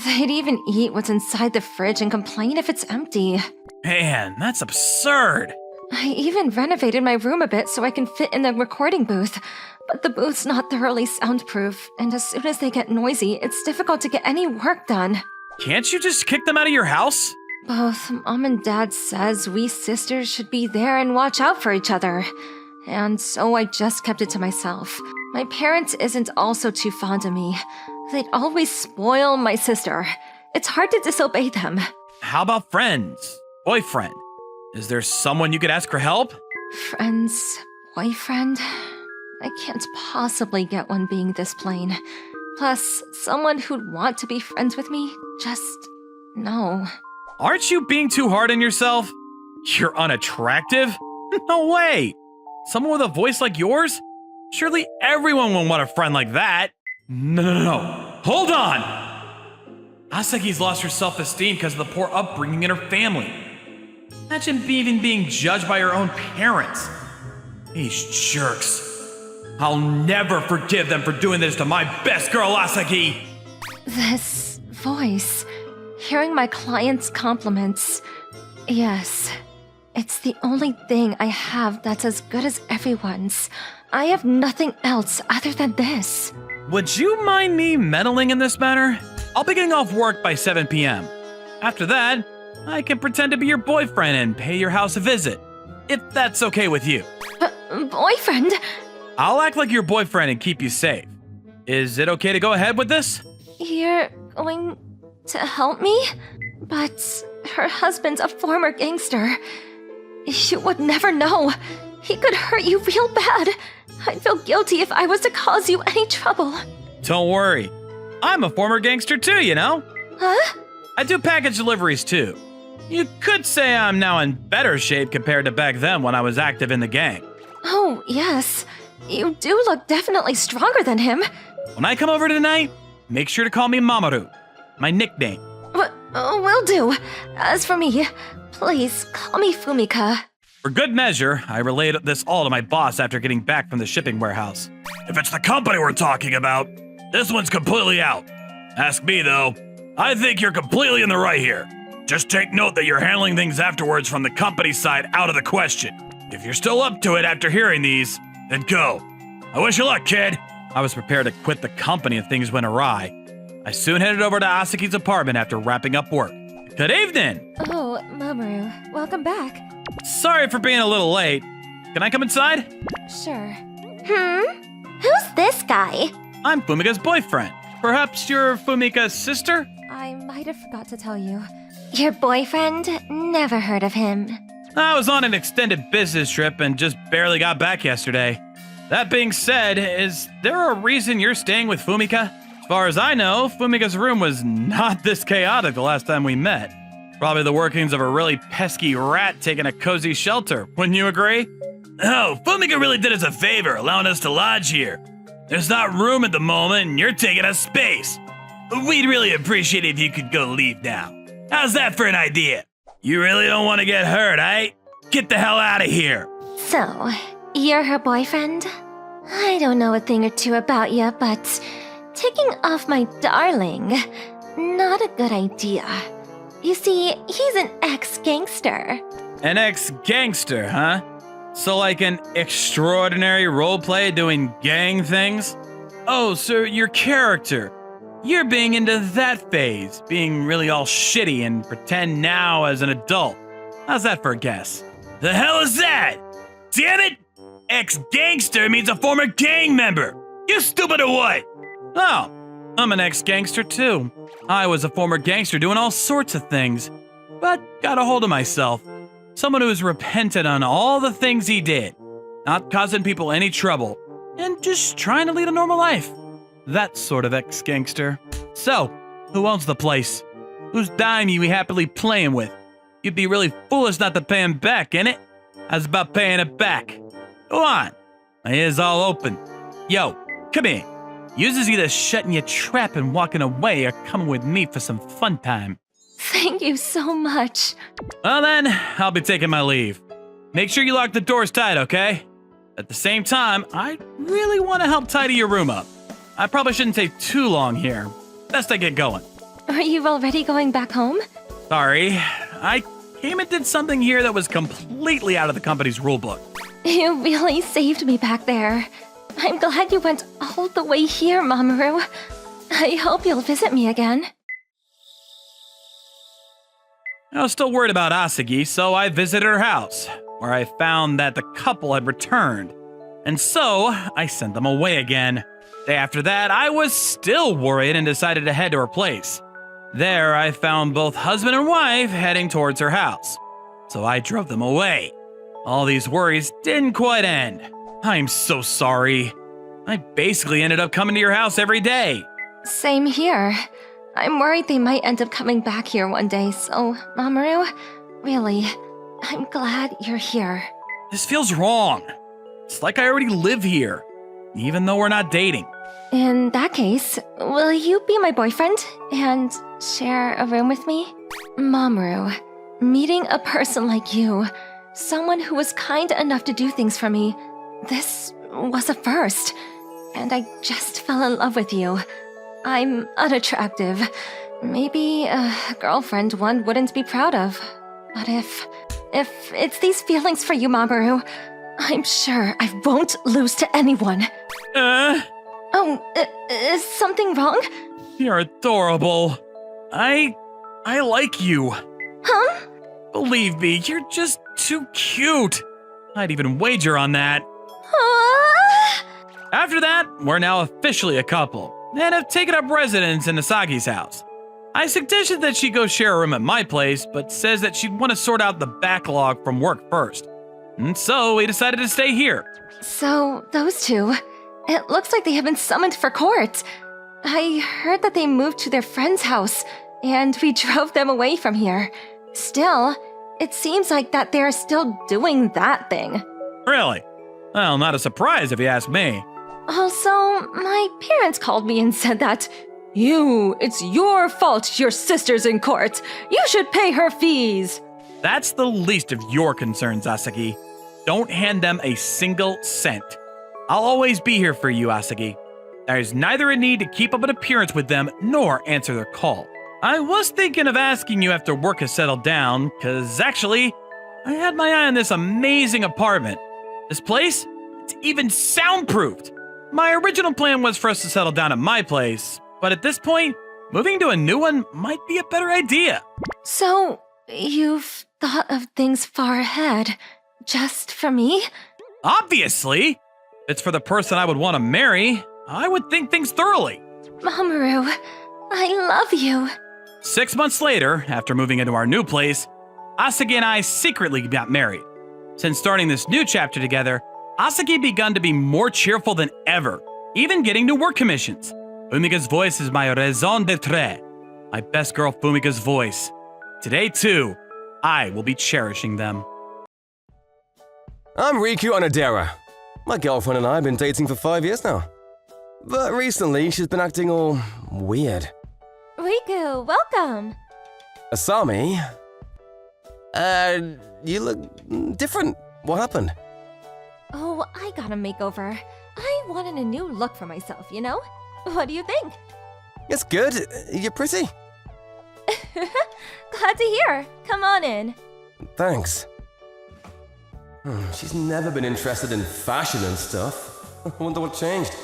They'd even eat what's inside the fridge and complain if it's empty. Man, that's absurd. I even renovated my room a bit so I can fit in the recording booth, but the booth's not thoroughly soundproof, and as soon as they get noisy, it's difficult to get any work done. Can't you just kick them out of your house? Both Mom and Dad says we sisters should be there and watch out for each other. And so I just kept it to myself. My parents isn't also too fond of me. They'd always spoil my sister. It's hard to disobey them. How about friends? Boyfriend? Is there someone you could ask for help? Friends, boyfriend? I can't possibly get one being this plain. Plus, someone who'd want to be friends with me? Just no. Aren't you being too hard on yourself? You're unattractive? No way! Someone with a voice like yours? Surely everyone would want a friend like that. No. Hold on! Asagi's lost her self-esteem because of the poor upbringing in her family. Imagine even being judged by her own parents. These jerks. I'll never forgive them for doing this to my best girl, Asagi! This voice, hearing my clients' compliments. Yes, it's the only thing I have that's as good as everyone's. I have nothing else other than this. Would you mind me meddling in this matter? I'll be getting off work by 7 p.m. After that, I can pretend to be your boyfriend and pay your house a visit, if that's okay with you. Boyfriend? I'll act like your boyfriend and keep you safe. Is it okay to go ahead with this? You're going to help me? But her husband's a former gangster. You would never know. He could hurt you real bad. I'd feel guilty if I was to cause you any trouble. Don't worry. I'm a former gangster too, you know? Huh? I do package deliveries too. You could say I'm now in better shape compared to back then when I was active in the gang. Oh, yes. You do look definitely stronger than him. When I come over tonight, make sure to call me Mamoru, my nickname. Will do. As for me, please call me Fumika. For good measure, I relayed this all to my boss after getting back from the shipping warehouse. If it's the company we're talking about, this one's completely out. Ask me though, I think you're completely in the right here. Just take note that you're handling things afterwards from the company side out of the question. If you're still up to it after hearing these, then go. I wish you luck, kid. I was prepared to quit the company if things went awry. I soon headed over to Asaki's apartment after wrapping up work. Good evening! Oh, Mamoru, welcome back. Sorry for being a little late. Can I come inside? Sure. Who's this guy? I'm Fumika's boyfriend. Perhaps you're Fumika's sister? I might have forgot to tell you. Your boyfriend? Never heard of him. I was on an extended business trip and just barely got back yesterday. That being said, is there a reason you're staying with Fumika? As far as I know, Fumika's room was not this chaotic the last time we met. Probably the workings of a really pesky rat taking a cozy shelter, wouldn't you agree? Oh, Fumika really did us a favor allowing us to lodge here. There's not room at the moment and you're taking up space. We'd really appreciate it if you could go leave now. How's that for an idea? You really don't want to get hurt, eh? Get the hell out of here. So, you're her boyfriend? I don't know a thing or two about you, but taking off my darling, not a good idea. You see, he's an ex-gangster. An ex-gangster, huh? So like an extraordinary roleplay doing gang things? Oh, so your character. You're being into that phase, being really all shitty and pretend now as an adult. How's that for a guess? The hell is that? Damn it! Ex-gangster means a former gang member. You stupid or what? Oh, I'm an ex-gangster too. I was a former gangster doing all sorts of things, but got a hold of myself. Someone who's repented on all the things he did, not causing people any trouble, and just trying to lead a normal life. That sort of ex-gangster. So, who owns the place? Whose dime you happily playing with? You'd be really foolish not to pay him back, innit? How's about paying it back? Go on. My ears all open. Yo, come here. Yours is either shutting your trap and walking away or coming with me for some fun time. Thank you so much. Well then, I'll be taking my leave. Make sure you lock the doors tight, okay? At the same time, I really want to help tidy your room up. I probably shouldn't take too long here. Best I get going. Are you already going back home? Sorry, I came and did something here that was completely out of the company's rulebook. You really saved me back there. I'm glad you went all the way here, Mamoru. I hope you'll visit me again. I was still worried about Asagi, so I visited her house, where I found that the couple had returned. And so, I sent them away again. Day after that, I was still worried and decided to head to her place. There, I found both husband and wife heading towards her house. So I drove them away. All these worries didn't quite end. I'm so sorry. I basically ended up coming to your house every day. Same here. I'm worried they might end up coming back here one day, so, Mamoru, really, I'm glad you're here. This feels wrong. It's like I already live here, even though we're not dating. In that case, will you be my boyfriend and share a room with me? Mamoru, meeting a person like you, someone who was kind enough to do things for me, this was a first, and I just fell in love with you. I'm unattractive. Maybe a girlfriend one wouldn't be proud of. But if it's these feelings for you, Mamoru, I'm sure I won't lose to anyone. Oh, is something wrong? You're adorable. I like you. Huh? Believe me, you're just too cute. I'd even wager on that. Ah! After that, we're now officially a couple, and have taken up residence in Asagi's house. I suggested that she go share a room at my place, but says that she'd want to sort out the backlog from work first. And so we decided to stay here. So, those two, it looks like they have been summoned for court. I heard that they moved to their friend's house, and we drove them away from here. Still, it seems like that they're still doing that thing. Really? Well, not a surprise if you ask me. Also, my parents called me and said that, it's your fault your sister's in court. You should pay her fees. That's the least of your concerns, Asagi. Don't hand them a single cent. I'll always be here for you, Asagi. There's neither a need to keep up an appearance with them nor answer their call. I was thinking of asking you after work has settled down, because actually, I had my eye on this amazing apartment. This place, it's even soundproofed. My original plan was for us to settle down at my place, but at this point, moving to a new one might be a better idea. So, you've thought of things far ahead, just for me? Obviously! If it's for the person I would want to marry, I would think things thoroughly. Mamoru, I love you. 6 months later, after moving into our new place, Asagi and I secretly got married. Since starting this new chapter together, Asagi begun to be more cheerful than ever, even getting new work commissions. Fumika's voice is my raison d'etre, my best girl Fumika's voice. Today, too, I will be cherishing them. I'm Riku Onodera. My girlfriend and I have been dating for 5 years now. But recently, she's been acting all weird. Riku, welcome. Asami? You look different. What happened? Oh, I got a makeover. I wanted a new look for myself, you know? What do you think? It's good. You're pretty. Glad to hear. Come on in. Thanks. She's never been interested in fashion and stuff. I wonder what changed.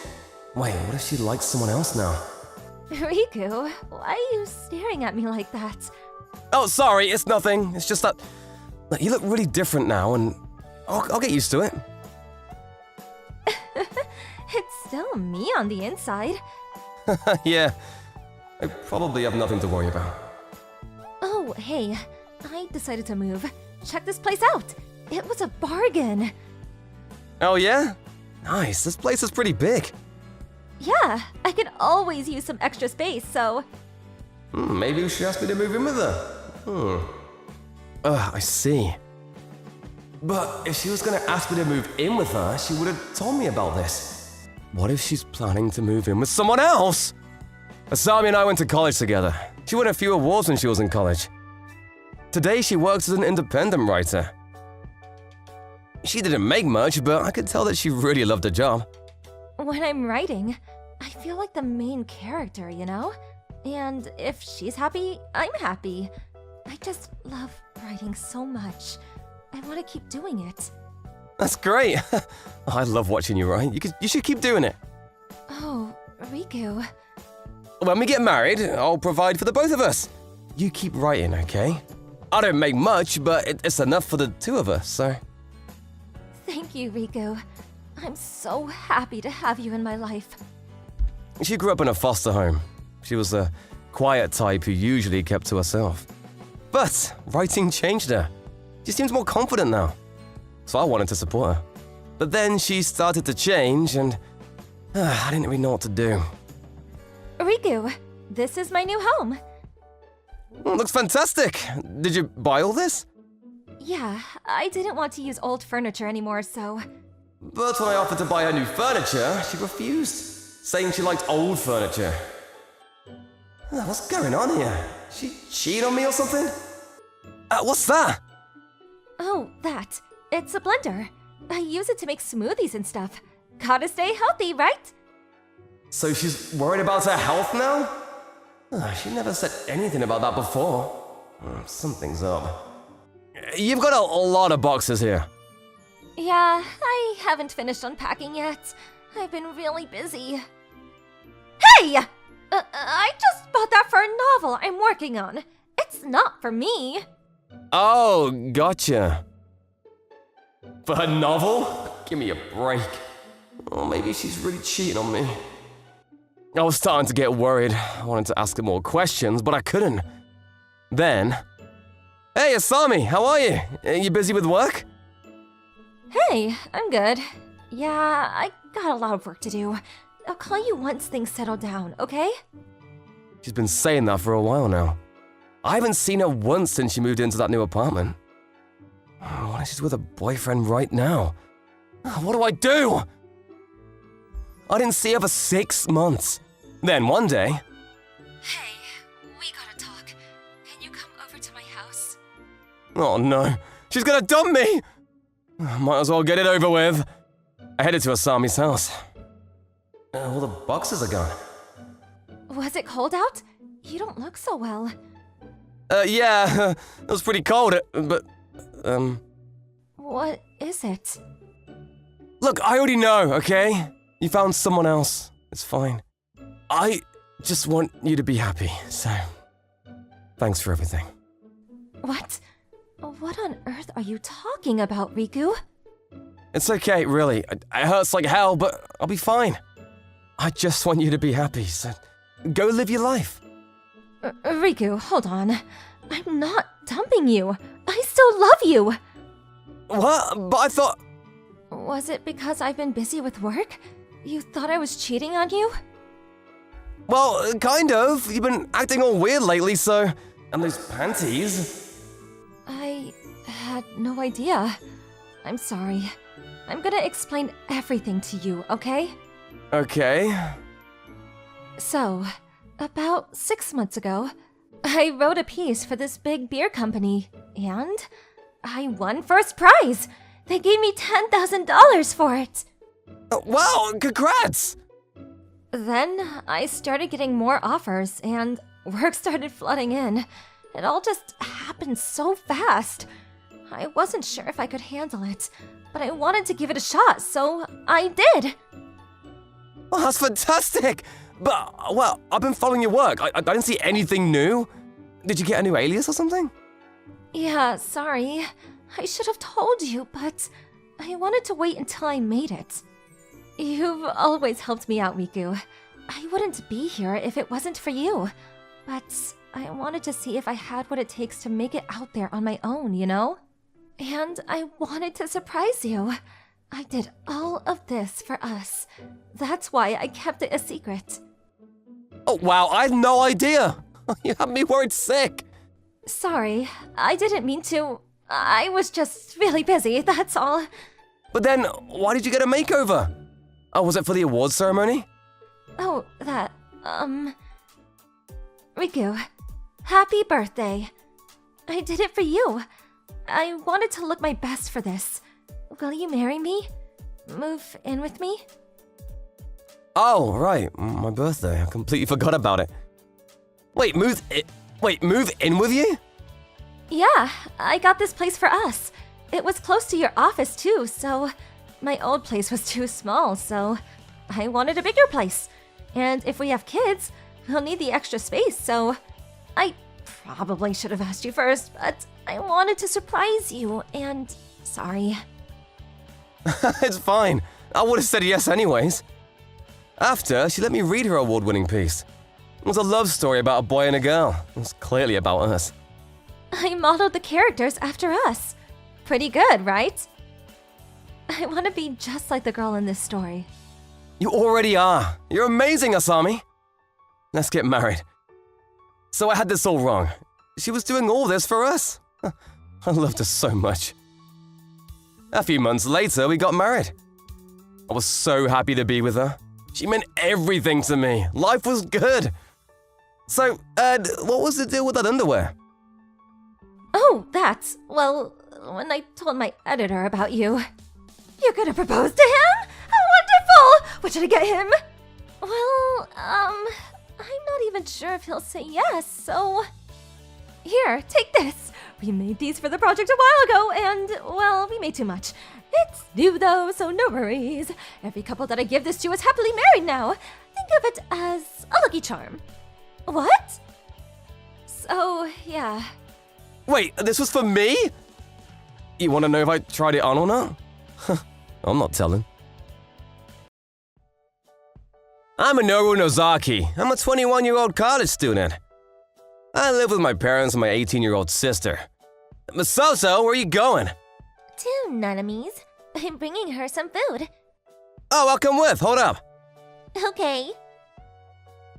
Wait, what if she likes someone else now? Riku, why are you staring at me like that? Oh, sorry, it's nothing. It's just that look, you look really different now, and I'll get used to it. It's still me on the inside. Yeah, I probably have nothing to worry about. Oh, hey, I decided to move. Check this place out. It was a bargain. Oh yeah? Nice, this place is pretty big. Yeah, I could always use some extra space, so... Maybe you should ask me to move in with her. I see. But if she was gonna ask me to move in with her, she would have told me about this. What if she's planning to move in with someone else? Asami and I went to college together. She won a few awards when she was in college. Today she works as an independent writer. She didn't make much, but I could tell that she really loved her job. When I'm writing, I feel like the main character, you know? And if she's happy, I'm happy. I just love writing so much. I want to keep doing it. That's great. I love watching you write. You should keep doing it. Oh, Riku. When we get married, I'll provide for the both of us. You keep writing, okay? I don't make much, but it's enough for the two of us, so... Thank you, Riku. I'm so happy to have you in my life. She grew up in a foster home. She was a quiet type who usually kept to herself. But writing changed her. She seems more confident now. So I wanted to support her. But then she started to change and I didn't really know what to do. Riku, this is my new home. Looks fantastic. Did you buy all this? Yeah, I didn't want to use old furniture anymore, so... But when I offered to buy her new furniture, she refused, saying she liked old furniture. What's going on here? She cheated on me or something? What's that? Oh, that. It's a blender. I use it to make smoothies and stuff. Gotta stay healthy, right? So she's worried about her health now? She never said anything about that before. Something's up. You've got a lot of boxes here. Yeah, I haven't finished unpacking yet. I've been really busy. Hey! I just bought that for a novel I'm working on. It's not for me. Oh, gotcha. For a novel? Give me a break. Or maybe she's really cheating on me. I was starting to get worried. I wanted to ask her more questions, but I couldn't. Then... Hey, Asami, how are you? You busy with work? Hey, I'm good. Yeah, I got a lot of work to do. I'll call you once things settle down, okay? She's been saying that for a while now. I haven't seen her once since she moved into that new apartment. What if she's with a boyfriend right now? What do I do? I didn't see her for 6 months. Then one day... Hey, we gotta talk. Can you come over to my house? Oh no, she's gonna dump me! Might as well get it over with. I headed to Asami's house. All the boxes are gone. Was it cold out? You don't look so well. Yeah, it was pretty cold, but, What is it? Look, I already know, okay? You found someone else. It's fine. I just want you to be happy, so... Thanks for everything. What? What on earth are you talking about, Riku? It's okay, really. It hurts like hell, but I'll be fine. I just want you to be happy, so... Go live your life. Riku, hold on. I'm not dumping you. I still love you. What? But I thought... Was it because I've been busy with work? You thought I was cheating on you? Well, kind of. You've been acting all weird lately, so... And those panties... I had no idea. I'm sorry. I'm gonna explain everything to you, okay? Okay. So, about 6 months ago, I wrote a piece for this big beer company, and I won first prize! They gave me $10,000 for it! Wow, congrats! Then I started getting more offers, and work started flooding in. It all just happened so fast. I wasn't sure if I could handle it, but I wanted to give it a shot, so I did! Well, that's fantastic! But, well, I've been following your work. I didn't see anything new. Did you get a new alias or something? Yeah, sorry. I should have told you, but I wanted to wait until I made it. You've always helped me out, Riku. I wouldn't be here if it wasn't for you. But I wanted to see if I had what it takes to make it out there on my own, you know? And I wanted to surprise you. I did all of this for us. That's why I kept it a secret. Oh, wow, I had no idea. You had me worried sick. Sorry, I didn't mean to. I was just really busy, that's all. But then, why did you get a makeover? Oh, was it for the awards ceremony? Oh, that, Riku, happy birthday. I did it for you. I wanted to look my best for this. Will you marry me? Move in with me? Oh, right, my birthday. I completely forgot about it. Wait, move in with you? Yeah, I got this place for us. It was close to your office too, so my old place was too small, so I wanted a bigger place. And if we have kids, we'll need the extra space, so I probably should have asked you first, but I wanted to surprise you, and sorry. It's fine. I would have said yes anyways. After, she let me read her award-winning piece. It was a love story about a boy and a girl. It was clearly about us. I modeled the characters after us. Pretty good, right? I want to be just like the girl in this story. You already are. You're amazing, Asami. Let's get married. So I had this all wrong. She was doing all this for us. I loved her so much. A few months later, we got married. I was so happy to be with her. She meant everything to me. Life was good. So, what was the deal with that underwear? Oh, that's, well, when I told my editor about you. You're gonna propose to him? How wonderful! What should I get him? Well, I'm not even sure if he'll say yes, so... Here, take this. We made these for the project a while ago, and, well, we made too much. It's new though, so no worries. Every couple that I give this to is happily married now. Think of it as a lucky charm. What? So, yeah. Wait, this was for me? You want to know if I tried it on or not? I'm not telling. I'm Minoru Nozaki. I'm a 21-year-old college student. I live with my parents and my 18-year-old sister. Masato, where are you going? To Naname's. I'm bringing her some food. Oh, I'll come with. Hold up. Okay.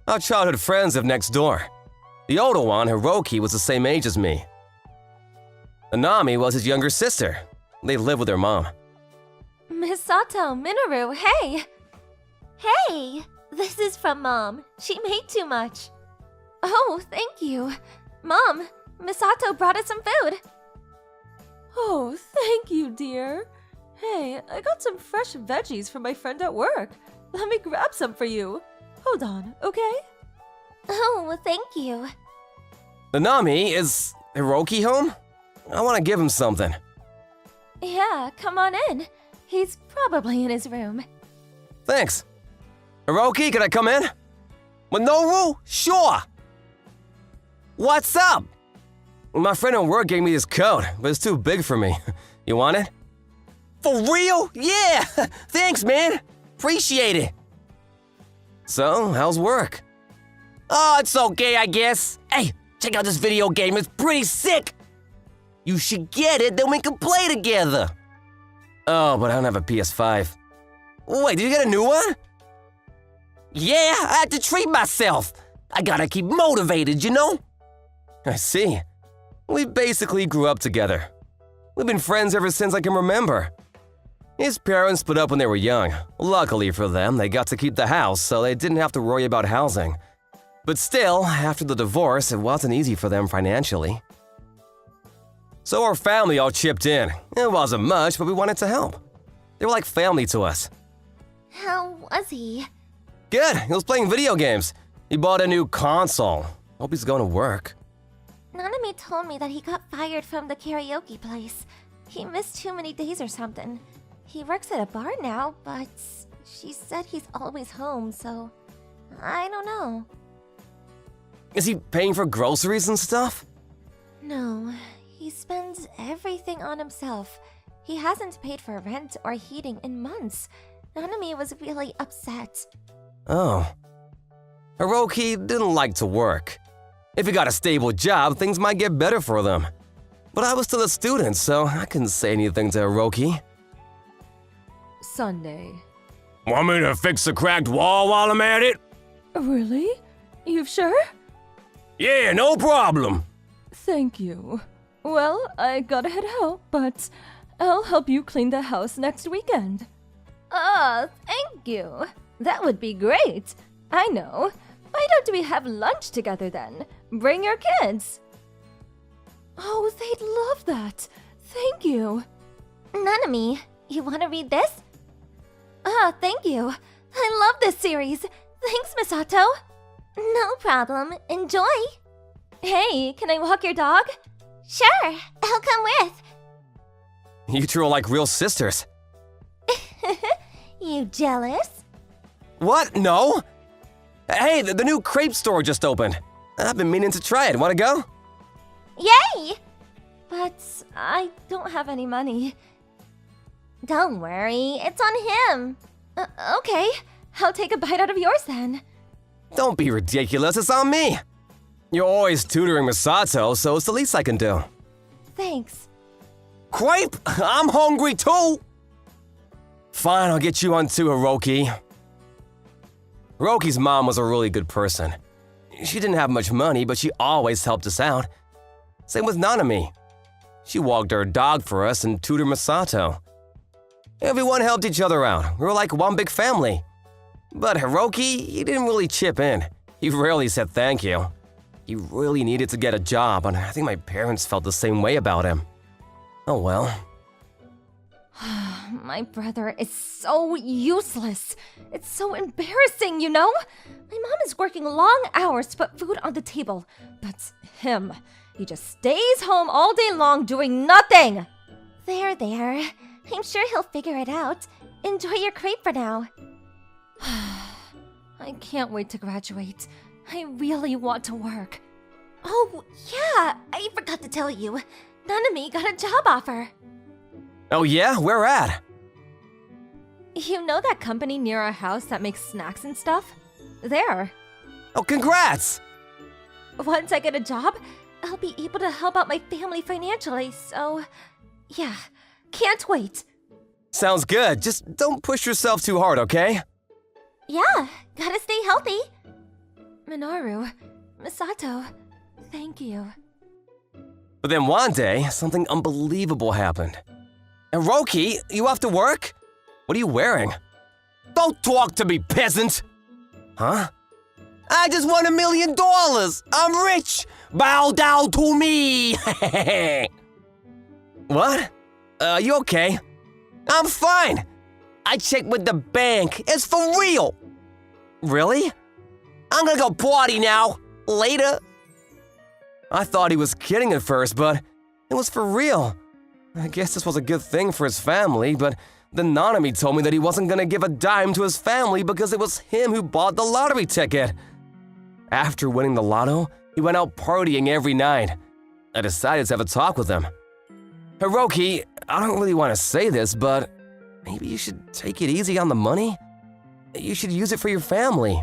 Our childhood friends live next door. The older one, Hiroki, was the same age as me. Nanami was his younger sister. They live with their mom. Misato, Minoru, hey! Hey! This is from Mom. She made too much. Oh, thank you. Mom, Misato brought us some food. Oh, thank you, dear. Hey, I got some fresh veggies from my friend at work. Let me grab some for you. Hold on, okay? Oh, thank you. Nanami, is Hiroki home? I want to give him something. Yeah, come on in. He's probably in his room. Thanks. Hiroki, can I come in? Minoru? Sure. What's up? My friend at work gave me this coat, but it's too big for me. You want it? For real? Yeah! Thanks, man. Appreciate it. So, how's work? Oh, it's okay, I guess. Hey, check out this video game. It's pretty sick. You should get it, then we can play together. Oh, but I don't have a PS5. Wait, did you get a new one? Yeah, I had to treat myself. I gotta keep motivated, you know? I see. We basically grew up together. We've been friends ever since I can remember. His parents split up when they were young. Luckily for them, they got to keep the house, so they didn't have to worry about housing. But still, after the divorce, it wasn't easy for them financially. So our family all chipped in. It wasn't much, but we wanted to help. They were like family to us. How was he? Good, he was playing video games. He bought a new console. Hope he's going to work. Nanami told me that he got fired from the karaoke place. He missed too many days or something. He works at a bar now, but she said he's always home, so I don't know. Is he paying for groceries and stuff? No, he spends everything on himself. He hasn't paid for rent or heating in months. Nanami was really upset. Oh. Hiroki didn't like to work. If he got a stable job, things might get better for them. But I was still a student, so I couldn't say anything to Hiroki. Sunday. Want me to fix the cracked wall while I'm at it? Really? You've sure? Yeah, no problem. Thank you. Well, I gotta head out, but I'll help you clean the house next weekend. Oh, thank you. That would be great. I know. Why don't we have lunch together then? Bring your kids. Oh, they'd love that. Thank you. Nanami, you want to read this? Ah, thank you. I love this series. Thanks, Misato. No problem. Enjoy. Hey, can I walk your dog? Sure, I'll come with. You two are like real sisters. You jealous? What? No? Hey, the new crepe store just opened. I've been meaning to try it. Want to go? Yay! But I don't have any money. Don't worry, it's on him. Okay, I'll take a bite out of yours then. Don't be ridiculous. It's on me. You're always tutoring Misato, so it's the least I can do. Thanks. Crepe? I'm hungry too. Fine, I'll get you one too, Hiroki. Hiroki's mom was a really good person. She didn't have much money, but she always helped us out. Same with Nanami. She walked our dog for us and tutored Misato. Everyone helped each other out. We were like one big family. But Hiroki, he didn't really chip in. He rarely said thank you. He really needed to get a job, and I think my parents felt the same way about him. Oh well. My brother is so useless. It's so embarrassing, you know? My mom is working long hours to put food on the table. But him, he just stays home all day long doing nothing. There. I'm sure he'll figure it out. Enjoy your crepe for now. I can't wait to graduate. I really want to work. Oh, yeah, I forgot to tell you. Nanami got a job offer. Oh yeah? Where at? You know that company near our house that makes snacks and stuff? There. Oh, congrats! Once I get a job, I'll be able to help out my family financially, so yeah, can't wait. Sounds good. Just don't push yourself too hard, okay? Yeah, gotta stay healthy. Minoru, Misato, thank you. But then one day, something unbelievable happened. Hiroki, you off to work? What are you wearing? Don't talk to me, peasant! Huh? I just won $1 million! I'm rich! Bow down to me! What? You okay? I'm fine! I checked with the bank. It's for real! Really? I'm gonna go party now. Later. I thought he was kidding at first, but it was for real. I guess this was a good thing for his family, but then Nanami told me that he wasn't gonna give a dime to his family because it was him who bought the lottery ticket. After winning the lotto, he went out partying every night. I decided to have a talk with him. Hiroki, I don't really want to say this, but maybe you should take it easy on the money? You should use it for your family.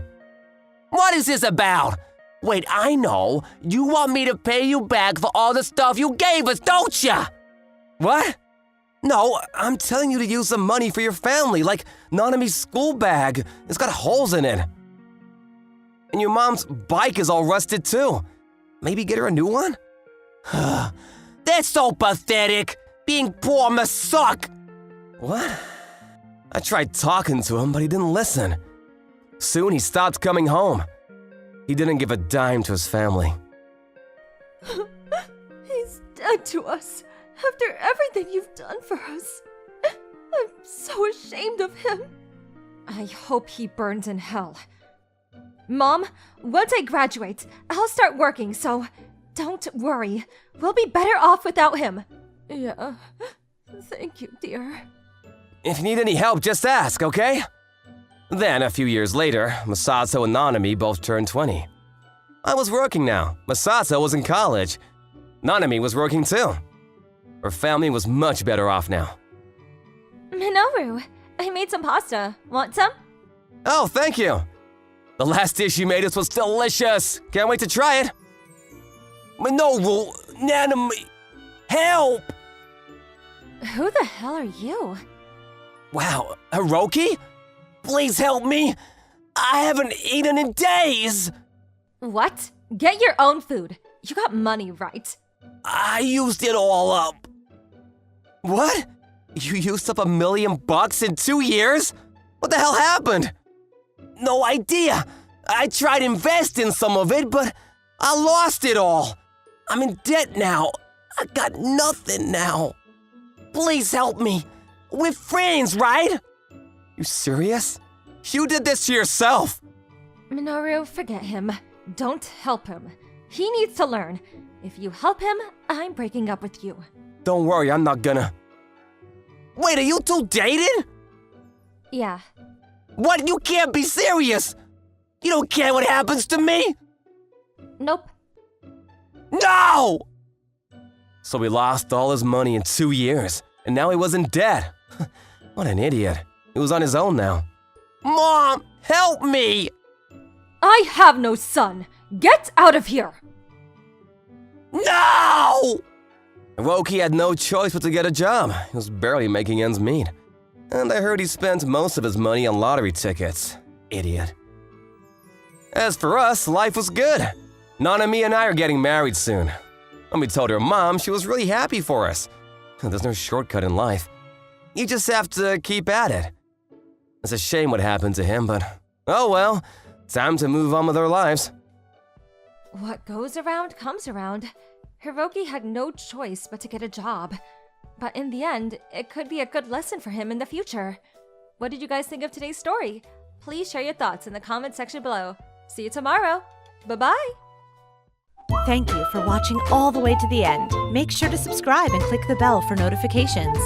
What is this about? Wait, I know. You want me to pay you back for all the stuff you gave us, don't ya? What? No, I'm telling you to use the money for your family, like Nanami's school bag. It's got holes in it. And your mom's bike is all rusted too. Maybe get her a new one? That's so pathetic. Being poor must suck. What? I tried talking to him, but he didn't listen. Soon he stopped coming home. He didn't give a dime to his family. He's dead to us after everything you've done for us. I'm so ashamed of him. I hope he burns in hell. Mom, once I graduate, I'll start working, so don't worry. We'll be better off without him. Yeah, thank you, dear. If you need any help, just ask, okay? Then, a few years later, Masato and Nanami both turned 20. I was working now. Masato was in college. Nanami was working too. Her family was much better off now. Minoru, I made some pasta. Want some? Oh, thank you. The last dish you made us was delicious. Can't wait to try it. Minoru, Nanami, help! Who the hell are you? Wow, Hiroki? Please help me. I haven't eaten in days. What? Get your own food. You got money, right? I used it all up. What? You used up $1 million in 2 years? What the hell happened? No idea. I tried investing some of it, but I lost it all. I'm in debt now. I got nothing now. Please help me. We're friends, right? You serious? You did this to yourself. Minoru, forget him. Don't help him. He needs to learn. If you help him, I'm breaking up with you. Don't worry, I'm not gonna. Wait, are you two dating? Yeah. What? You can't be serious! You don't care what happens to me? Nope. No! So he lost all his money in 2 years, and now he was in debt. What an idiot. He was on his own now. Mom, help me! I have no son. Get out of here! No! Hiroki had no choice but to get a job. He was barely making ends meet. And I heard he spent most of his money on lottery tickets. Idiot. As for us, life was good. Nanami and I are getting married soon. When we told her mom, she was really happy for us. There's no shortcut in life. You just have to keep at it. It's a shame what happened to him, but oh well. Time to move on with our lives. What goes around comes around. Hiroki had no choice but to get a job. But in the end, it could be a good lesson for him in the future. What did you guys think of today's story? Please share your thoughts in the comment section below. See you tomorrow. Bye-bye. Thank you for watching all the way to the end. Make sure to subscribe and click the bell for notifications.